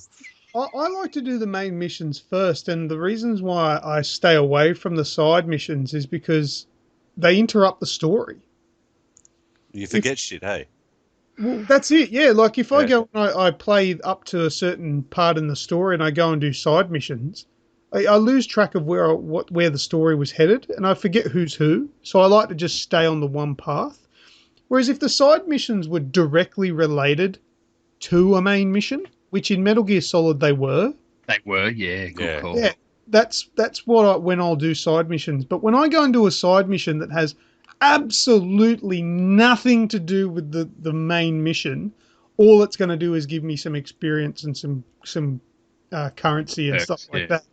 I like to do the main missions first, and the reasons why I stay away from the side missions is because they interrupt the story. You forget shit, hey? Well, that's it. Yeah, like if I Yeah. go and I play up to a certain part in the story and I go and do side missions, I lose track of where the story was headed, and I forget who's who. So I like to just stay on the one path. Whereas if the side missions were directly related to a main mission, which in Metal Gear Solid they were, They were, yeah, good Yeah. call. yeah, that's when I'll do side missions. But when I go and do a side mission that has absolutely nothing to do with the main mission, all it's going to do is give me some experience and some currency and Perks, stuff like yeah. that.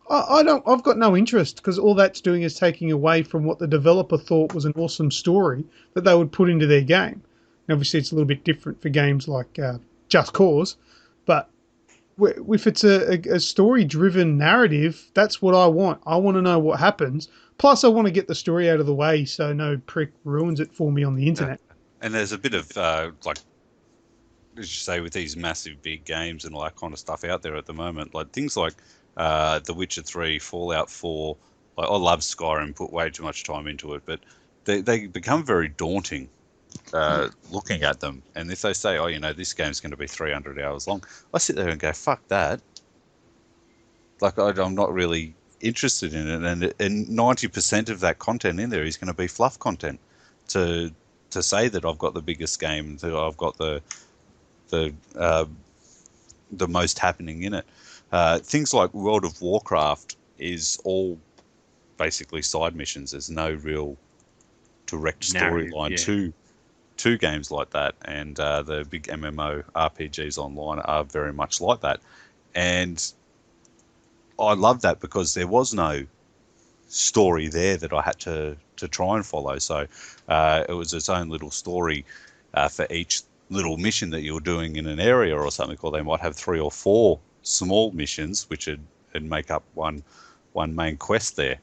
I've got no interest because all that's doing is taking away from what the developer thought was an awesome story that they would put into their game. And obviously, it's a little bit different for games like Just Cause, but if it's a story-driven narrative, that's what I want. I want to know what happens. Plus, I want to get the story out of the way so no prick ruins it for me on the internet. And there's a bit of, like, as you say, with these massive big games and all that kind of stuff out there at the moment, like things like The Witcher 3, Fallout 4, like, I love Skyrim, put way too much time into it, but they become very daunting looking at them. And if they say, oh, this game's going to be 300 hours long, I sit there and go, fuck that. Like, I'm not really interested in it. And 90% of that content in there is going to be fluff content to say that I've got the biggest game, that I've got the most happening in it. Things like World of Warcraft is all basically side missions. There's no real direct storyline to games like that, and the big MMO RPGs online are very much like that. And I love that because there was no story there that I had to try and follow. So it was its own little story for each little mission that you're doing in an area or something, or they might have 3 or 4 small missions which would make up one main quest there,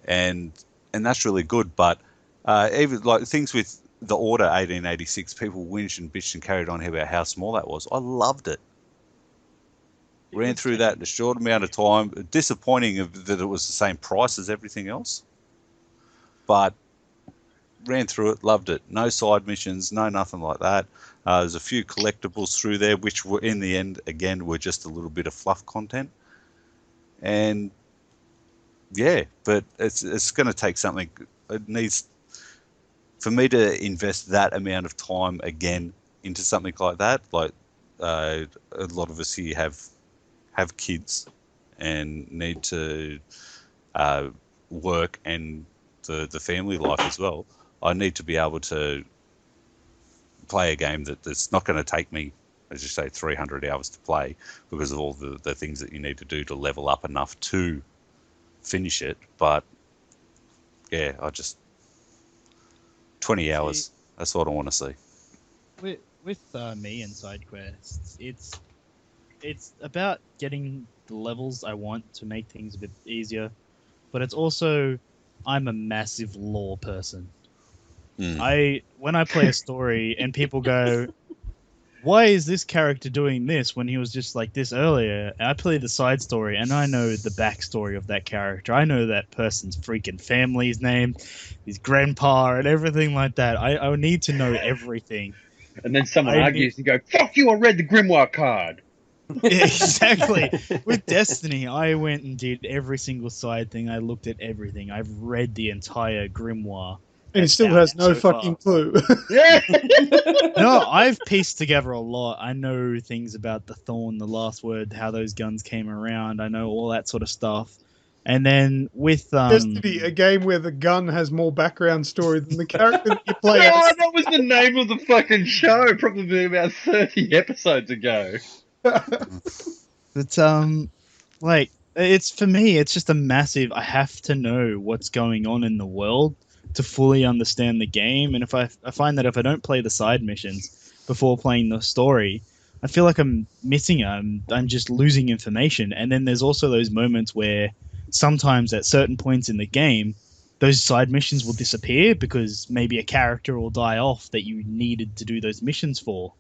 and that's really good. But even like things with the Order 1886, people whinged and bitched and carried on here about how small that was. I loved it. Ran through that in a short amount of time. Disappointing that it was the same price as everything else, but ran through it, loved it. No side missions, no nothing like that. There's a few collectibles through there, which were in the end, again, were just a little bit of fluff content. And yeah, but it's going to take something. It needs for me to invest that amount of time again into something like that. Like a lot of us here have kids and need to work and the family life as well. I need to be able to play a game that's not going to take me, as you say, 300 hours to play because of all the things that you need to do to level up enough to finish it. But yeah, 20 hours, that's what I want to see. With me and side quests, it's about getting the levels I want to make things a bit easier, but it's also, I'm a massive lore person. When I play a story and people go, why is this character doing this when he was just like this earlier? I play the side story and I know the backstory of that character. I know that person's freaking family's name, his grandpa, and everything like that. I need to know everything. And then someone argues and go, fuck you, I read the Grimoire card. Yeah, exactly. With Destiny, I went and did every single side thing. I looked at everything. I've read the entire Grimoire. And it still has no fucking clue. Yeah. No, I've pieced together a lot. I know things about the Thorn, the Last Word, how those guns came around. I know all that sort of stuff. And then with Destiny, a game where the gun has more background story than the character that you play as. Oh, that was the name of the fucking show, probably about 30 episodes ago. But like, it's for me, it's just a massive. I have to know what's going on in the world to fully understand the game. And if I find that if I don't play the side missions before playing the story, I feel like I'm missing it. I'm just losing information. And then there's also those moments where sometimes at certain points in the game, those side missions will disappear because maybe a character will die off that you needed to do those missions for.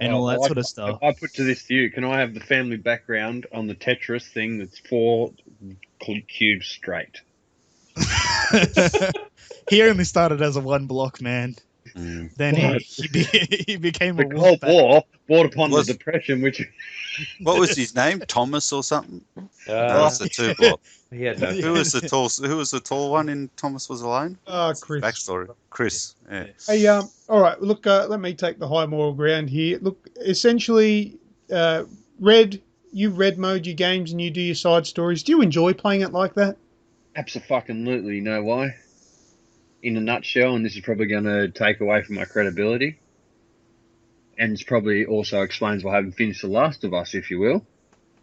And all that sort of stuff. I put to this to you, can I have the family background on the Tetris thing that's 4 cubes straight? He only started as a one block man. Mm. Then What? he became The a Cold wolfpack. War brought upon Was- the Depression, which What was his name? Thomas or something? No, Uh, that's the two block. he had no. Who was the tall? Who was the tall one in Thomas Was Alone? Chris. Backstory. Chris. Yeah. Hey, all right. Look, let me take the high moral ground here. Look, essentially, Red, you red mode your games and you do your side stories. Do you enjoy playing it like that? absolutely, you know why? In a nutshell, and this is probably going to take away from my credibility, and it's probably also explains why I haven't finished The Last of Us, if you will.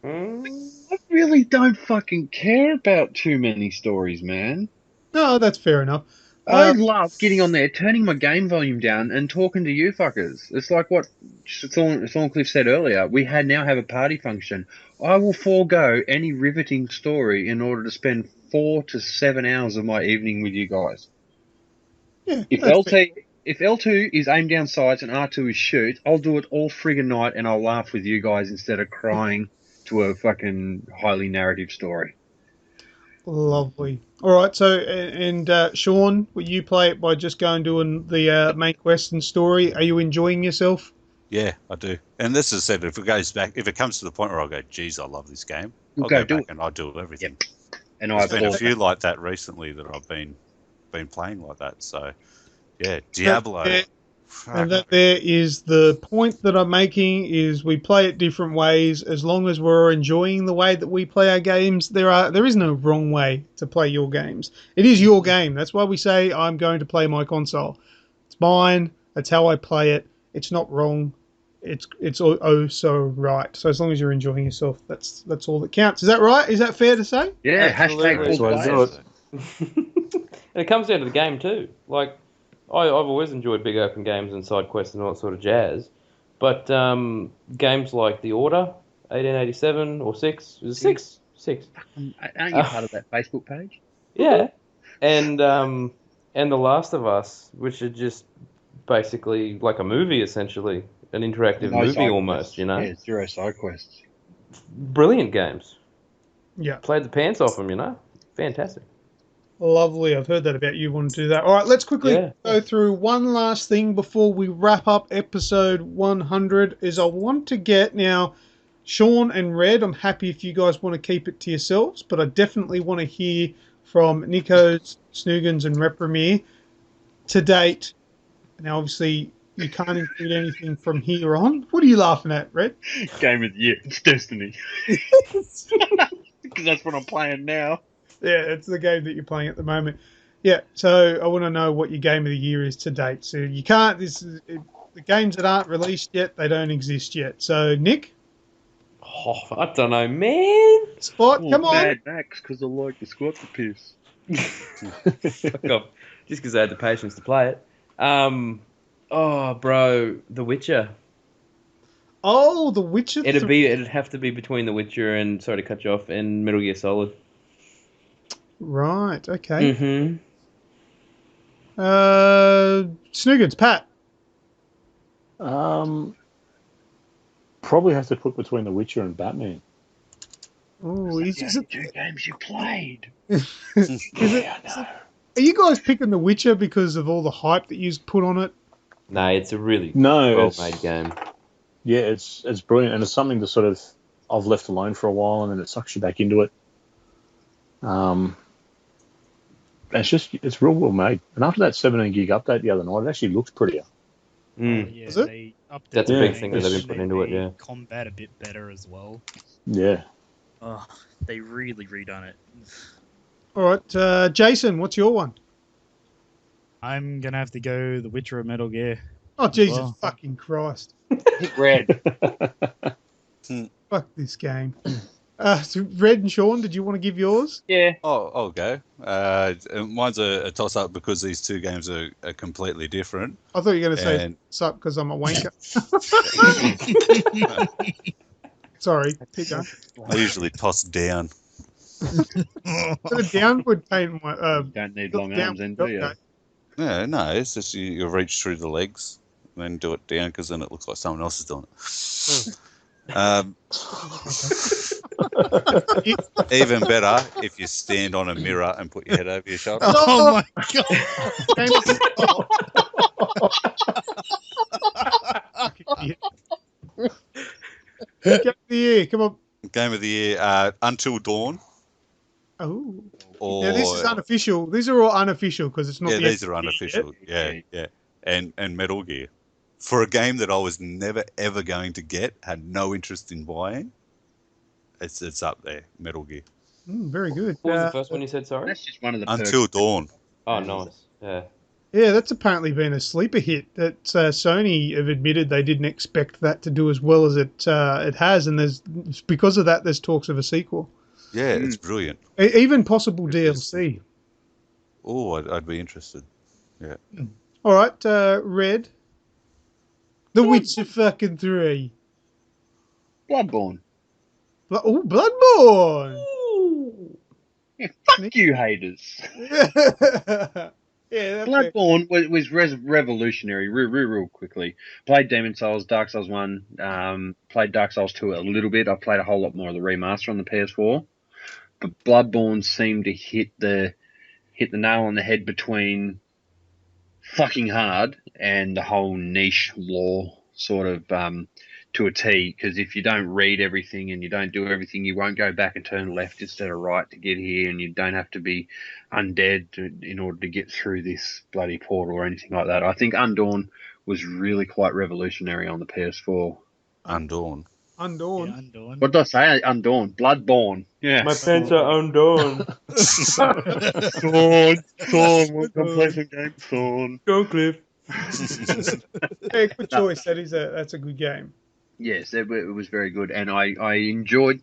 I really don't fucking care about too many stories, man. No, that's fair enough. I love getting on there, turning my game volume down, and talking to you fuckers. It's like what Thorncliffe said earlier. We now have a party function. I will forego any riveting story in order to spend 4 to 7 hours of my evening with you guys. Yeah, If that's fair. if L2 is aim down sights and R2 is shoot, I'll do it all friggin' night and I'll laugh with you guys instead of crying to a fucking highly narrative story. Lovely. All right. So, and Sean, will you play it by just going doing the main quest and story? Are you enjoying yourself? Yeah, I do. And this is said, if it goes back, if it comes to the point where I'll go, geez, I love this game, We'll I'll go go do back it. and I'll do everything. And There's I've been a bought few like that recently that I've been playing like that. So, yeah, Diablo. Yeah. And that there is the point that I'm making is we play it different ways. As long as we're enjoying the way that we play our games, there is no wrong way to play your games. It is your game. That's why we say I'm going to play my console. It's mine. That's how I play it. It's not wrong. It's oh so right. So as long as you're enjoying yourself, that's all that counts. Is that right? Is that fair to say? Yeah, Absolutely. hashtag full That's the way to players. do And it comes down to the game too. Like, I've always enjoyed big open games and side quests and all that sort of jazz. But games like The Order, 1887 or 6, was it 6? 6. Aren't you part of that Facebook page? Yeah. And The Last of Us, which are just basically like a movie essentially, an interactive No movie side almost, quests. you know. Yeah, 0 side quests. Brilliant games. Yeah. Played the pants off them, you know. Fantastic. Lovely. I've heard that about you want to do that. All right, let's quickly Yeah. go through one last thing before we wrap up episode 100. Is I want to get now, Sean and Red, I'm happy if you guys want to keep it to yourselves, but I definitely want to hear from Nico's, Snoogans, and Reprimir to date. Now, obviously, you can't include anything from here on. What are you laughing at, Red? Game of the year. It's Destiny. Because that's what I'm playing now. Yeah, it's the game that you're playing at the moment. Yeah, so I want to know what your game of the year is to date. So you can't. The games that aren't released yet, they don't exist yet. So Nick, Oh, I don't know, man. Spot, come on. Mad Max, because I like the squat the piss. Fuck off. Just because I had the patience to play it. Oh, bro, The Witcher. Oh, The Witcher. It'd have to be between The Witcher and, sorry to cut you off, and Metal Gear Solid. Right. Okay. Mm-hmm. Snoogans, Pat. Probably have to put between The Witcher and Batman. Oh, is it? Two games you played. Are you guys picking The Witcher because of all the hype that you put on it? No, it's a really No, well-made game. Yeah, it's brilliant, and it's something that sort of I've left alone for a while, and then it sucks you back into it. It's real well made. And after that 17 gig update the other night, it actually looks prettier. Mm. Yeah, Is it? they updated That's a big the thing game that they've been putting into it, made yeah. Combat a bit better as well. Yeah. Oh, they really redone it. All right, Jason, what's your one? I'm gonna have to go The Witcher or Metal Gear. Oh, Jesus Well. fucking Christ. Hit red. Fuck this game. So Red and Sean, did you want to give yours? Yeah. Oh, I'll go. Mine's a toss-up because these two games are completely different. I thought you were going to say And- sup because I'm a wanker. Sorry, keep going. I usually toss down. Got a downward pain. Don't need long arms then, do you? No, it's just you reach through the legs and then do it down because then it looks like someone else is doing it. Even better if you stand on a mirror and put your head over your shoulder. Oh my god! Get the year. Come on. Game of the year, Until Dawn. Oh. Or, Yeah, this is unofficial. These are all unofficial because it's not. Yeah, the these end are of the year unofficial. Yeah. And Metal Gear. For a game that I was never ever going to get, had no interest in buying, it's up there. Metal Gear. yet. Very good. What was the first one you said? Sorry. That's just one of the Until perks. Dawn. Oh, nice. Yeah. Yeah, that's apparently been a sleeper hit. That Sony have admitted they didn't expect that to do as well as it has, and because of that, there's talks of a sequel, Yeah, it's brilliant. even possible DLC. Oh, I'd be interested. Yeah. All right, Red. The Witcher fucking 3. Bloodborne. Bloodborne. Yeah, fuck you, haters. Yeah, Bloodborne was revolutionary real quickly. Played Demon Souls, Dark Souls 1, played Dark Souls 2 a little bit. I played a whole lot more of the remaster on the PS4. But Bloodborne seemed to hit the nail on the head between fucking hard and the whole niche lore sort of to a T, because if you don't read everything and you don't do everything, you won't go back and turn left instead of right to get here, and you don't have to be undead in order to get through this bloody portal or anything like that. I think Undawn was really quite revolutionary on the PS4. Undawn. Undawn. Yeah, Undawn. What did I say? Undawn. Bloodborne. Yeah. My pants are undone. Dawn. We'll come play some games, Dawn. Go, Cliff. Yeah, good choice. That's a good game. Yes, it was very good, and I enjoyed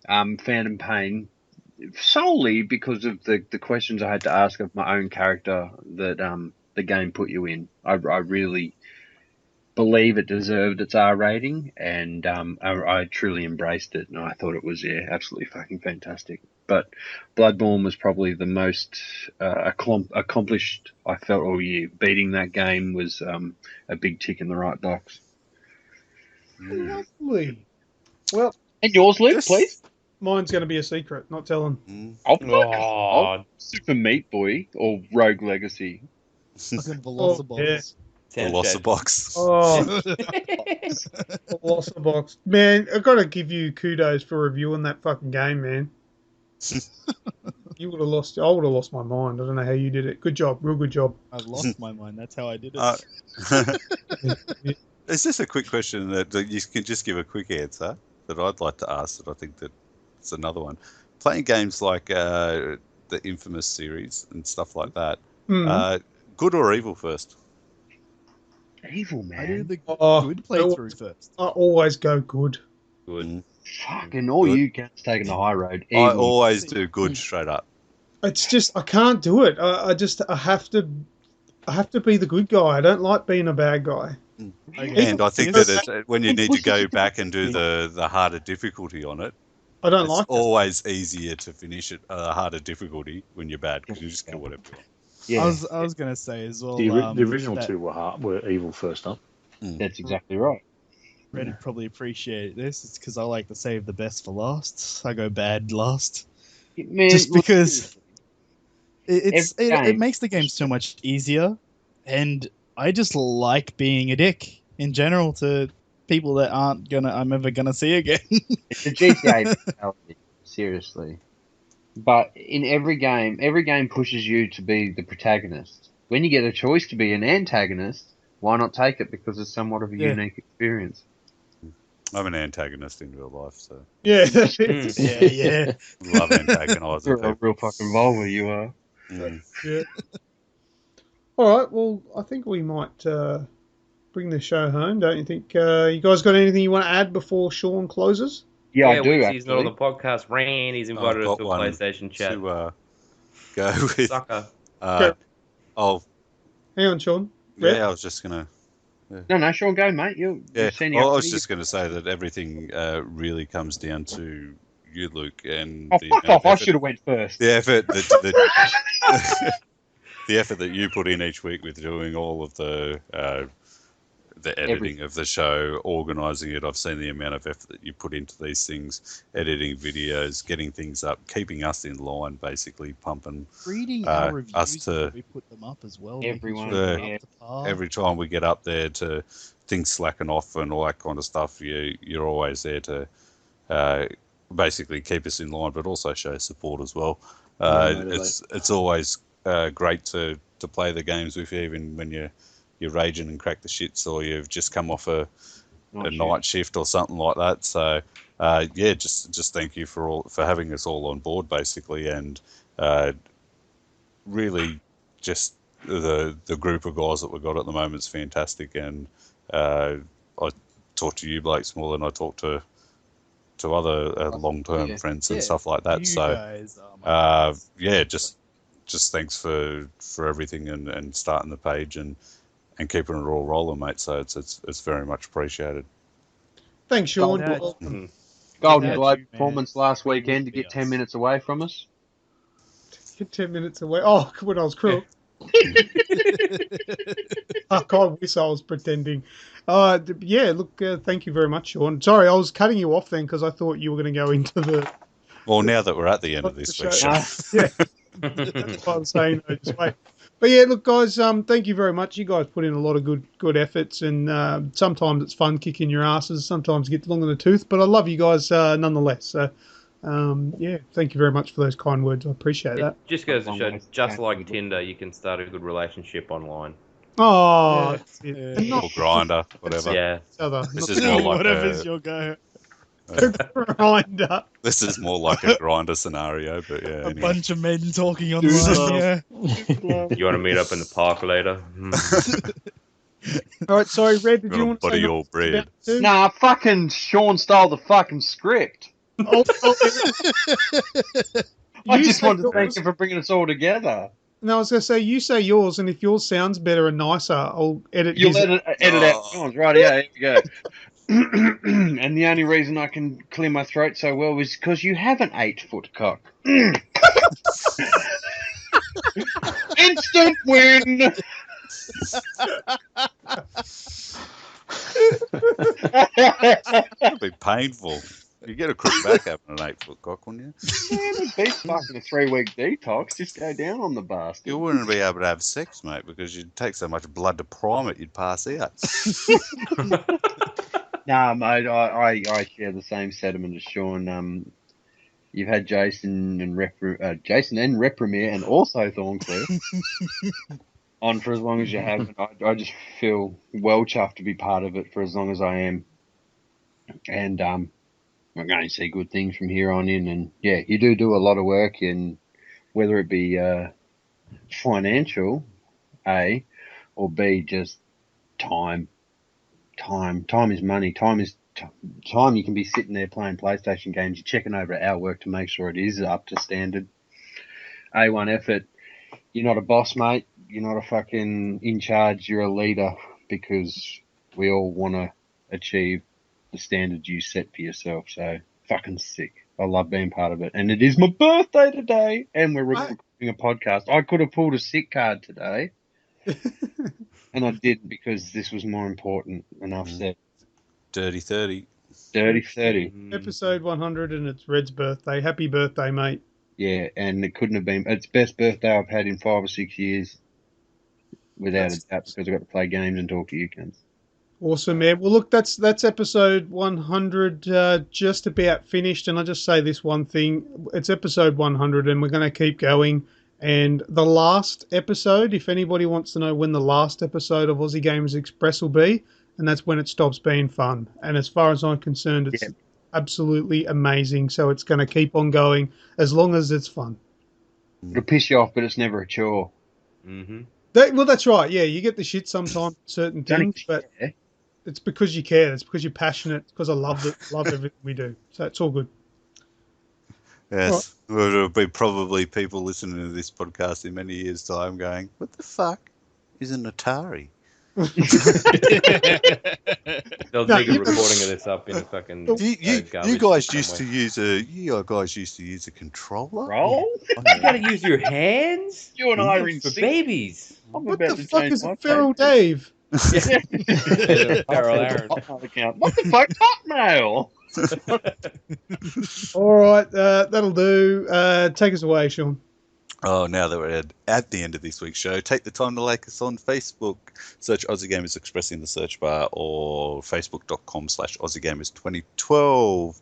Phantom Pain solely because of the questions I had to ask of my own character that the game put you in. I really believe it deserved its R rating, and I truly embraced it, and I thought it was absolutely fucking fantastic. But Bloodborne was probably the most accomplished I felt all year. Beating that game was a big tick in the right box. Lovely. Well, And yours, Luke, please. mine's going to be a secret. Not telling. Oh, Super Meat Boy or Rogue Legacy. Fucking Velocibox. Velocibox. Oh, Velocibox. Man, I've got to give you kudos for reviewing that fucking game, man. I would have lost my mind. I don't know how you did it. Good job. Real good job. I lost my mind. That's how I did it. Is this a quick question that you can just give a quick answer that I'd like to ask? That I think that it's another one. Playing games like the Infamous series and stuff like that. Good or evil first? Evil, man. I do the Oh, good playthrough first. I always go good. Good. Fucking all you cats taking the high road. I Evil. always do good straight up. It's just I can't do it. I have to be the good guy. I don't like being a bad guy. And I think that when you need to go back and do the harder difficulty on it, I don't it's like it. always easier to finish it a harder difficulty when you're bad because you just kill whatever you want. Yeah, I was gonna say as well. The original that two were evil first up. that's exactly right. Red would probably appreciate this. It's because I like to save the best for last. I go bad last, Man, just look, because it game- makes the game so much easier, and I just like being a dick in general to people that I'm ever gonna see again. it's a GTA mentality, seriously. But in every game pushes you to be the protagonist. When you get a choice to be an antagonist, why not take it? Because it's somewhat of a unique experience. I'm an antagonist in real life, so Yeah. yeah. love antagonising You're a people. real fucking vulva, you are. Yeah. All right. Well, I think we might bring the show home, don't you think? You guys got anything you want to add before Sean closes? Yeah, I do. Wixie's not on Actually, the podcast. Randy's invited us I've to a got one PlayStation chat. to go with. Sucker. Oh, Hang on, Sean. Red? yeah, I was just gonna. no, Sean, go, mate. Yeah, You've seen well, I was just going to say that everything really comes down to you, Luke, and Oh, the fuck amount off! of I effort- should have went first. the effort the effort that you put in each week with doing all of the the editing of the show, organising it. I've seen the amount of effort that you put into these things, editing videos, getting things up, keeping us in line, basically pumping Reading our reviews us to before we put them up as well. Everyone, making sure yeah. they're up to par. every time we get up there to things slacking off and all that kind of stuff. You're always there to basically keep us in line, but also show support as well. It's always great to play the games with you, even when you're raging and crack the shits, or you've just come off a night shift or something like that. So just thank you for having us all on board, basically, and really just the group of guys that we've got at the moment is fantastic. And I talk to you, Blake, more than I talk to other long-term friends and stuff like that. So just thanks for everything and starting the page and keeping it all rolling, mate. So it's very much appreciated. Thanks, Sean. Golden Globe performance last weekend to get 10 minutes away from us. Get 10 minutes away. Oh, when I was crook. I wish I was pretending. Look, thank you very much, Sean. Sorry, I was cutting you off then because I thought you were going to go into the... Well, now that we're at the end of this week's show. Yeah, that's what I'm saying. No, just wait. But yeah, look, guys, thank you very much. You guys put in a lot of good efforts, and sometimes it's fun kicking your asses. Sometimes it gets long in the tooth, but I love you guys nonetheless. So, thank you very much for those kind words. I appreciate that. Just goes to show, just like Tinder, you can start a good relationship online. Oh, or Grinder, whatever. Yeah. This is more like whatever's your go. Grinder. This is more like a Grinder scenario, but yeah. A bunch of men talking online. Yeah. You want to meet up in the park later? All right, sorry, Red. Did you want to say your bread? Nah, fucking Sean stole the fucking script. I just wanted to thank you for bringing us all together. No, I was going to say, you say yours, and if yours sounds better and nicer, I'll edit You'll edit out Sean's, right? Yeah, here we go. And the only reason I can clear my throat so well is because you have an 8-foot cock. Instant win! That'd be painful. You get a crook back having an 8-foot cock, wouldn't you? Yeah, it'd be fucking a 3-week detox. Just go down on the bastard. You wouldn't be able to have sex, mate, because you'd take so much blood to prime it, you'd pass out. Nah, mate, I share the same sentiment as Sean. You've had Jason and Reprimere and also Thorncliffe on for as long as you have. I just feel well chuffed to be part of it for as long as I am. And we're going to see good things from here on in. And yeah, you do a lot of work, in whether it be financial, A, or B, just time. Time is money. Time is time. You can be sitting there playing PlayStation games. You're checking over our work to make sure it is up to standard. A1 effort. You're not a boss, mate. You're not a fucking in charge. You're a leader, because we all want to achieve the standards you set for yourself. So fucking sick. I love being part of it. And it is my birthday today, and we're recording a podcast. I could have pulled a sick card today. And I didn't, because this was more important. Enough said. Dirty 30. Dirty 30. Episode 100, and it's Red's birthday. Happy birthday, mate. Yeah, and it couldn't have been. It's the best birthday I've had in 5 or 6 years. Without a doubt, because I got to play games and talk to you cunts. Awesome, man. Well, look, that's episode 100 just about finished. And I'll just say this one thing. It's episode 100, and we're going to keep going. And the last episode, if anybody wants to know when the last episode of Aussie Gamers Express will be, and that's when it stops being fun. And as far as I'm concerned, it's absolutely amazing. So it's going to keep on going as long as it's fun. It'll piss you off, but it's never a chore. Mm-hmm. Well, that's right. Yeah, you get the shit sometimes, certain things, but it's because you care. It's because you're passionate. It's because I love everything we do. So it's all good. Yes. Well, there'll be probably people listening to this podcast in many years' time going, what the fuck is an Atari? They'll dig a recording of this up in a fucking you guys used to use a controller? Bro? You gotta use your hands? You and I are in for sync. babies. What the fuck is Feral Dave? Carol Aaron. Hotmail account. What the fuck, Hotmail? All right, that'll do. Take us away, Sean. Oh, now that we're at the end of this week's show, take the time to like us on Facebook. Search Aussie Gamers Express in the search bar or facebook.com/AussieGamers2012.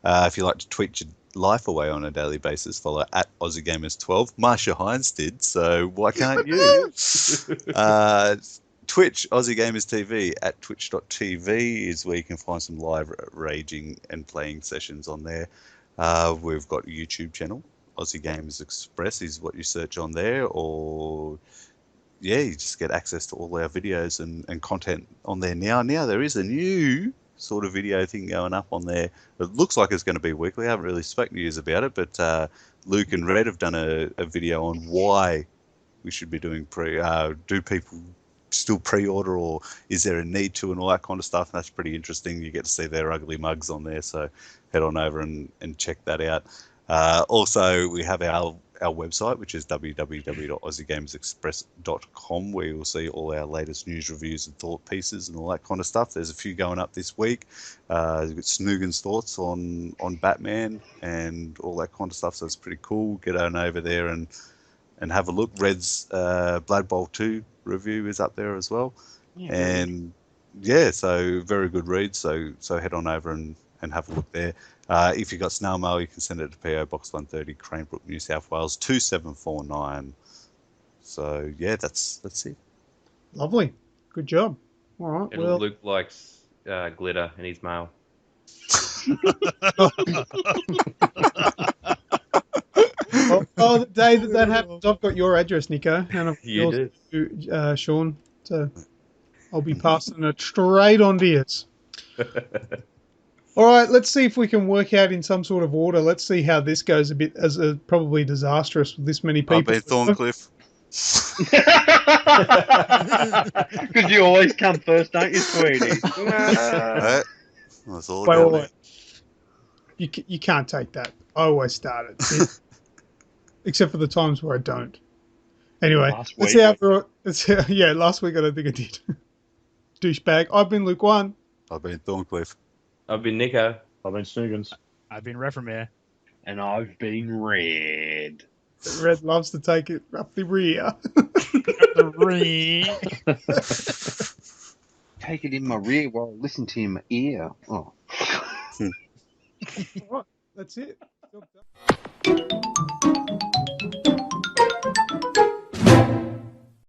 If you like to tweet your life away on a daily basis, follow at AussieGamers12. Marsha Hines did, so why can't you? Twitch, Aussie Gamers TV at twitch.tv is where you can find some live raging and playing sessions on there. We've got a YouTube channel. Aussie Gamers Express is what you search on there, or you just get access to all our videos and content on there now. Now there is a new sort of video thing going up on there. It looks like it's going to be weekly. I haven't really spoken to you about it, but Luke and Red have done a video on why we should be doing do people still pre-order, or is there a need to, and all that kind of stuff. And that's pretty interesting. You get to see their ugly mugs on there, so head on over and check that out. Also, we have our website, which is www.aussiegamersexpress.com, where you'll see all our latest news, reviews, and thought pieces and all that kind of stuff. There's a few going up this week. We've got Snoogan's thoughts on Batman and all that kind of stuff, so it's pretty cool. Get on over there and have a look. Red's Blood Bowl 2 review is up there as well. Yeah, and so very good read. So head on over and have a look there. If you've got snail mail, you can send it to PO Box 130, Cranebrook, New South Wales 2749. So that's it. Lovely, good job. All right. And Luke likes glitter in his mail. The day that happens, I've got your address, Nico, and I've You yours to Sean. So I'll be passing it straight on to you. All right, let's see if we can work out in some sort of order. Let's see how this goes a bit, as probably disastrous with this many people. I've been Thorncliffe. Because you always come first, don't you, sweetie? That's all about wait. You can't take that. I always start it. Except for the times where I don't. Anyway, let's see how last week I don't think I did. Douchebag. I've been Luke 1. I've been Thorncliffe. I've been Nico. I've been Snoogans. I've been Reformere. And I've been Red. Red loves to take it up the rear. Take it in my rear while I listen to you in my ear. Oh. All right, that's it.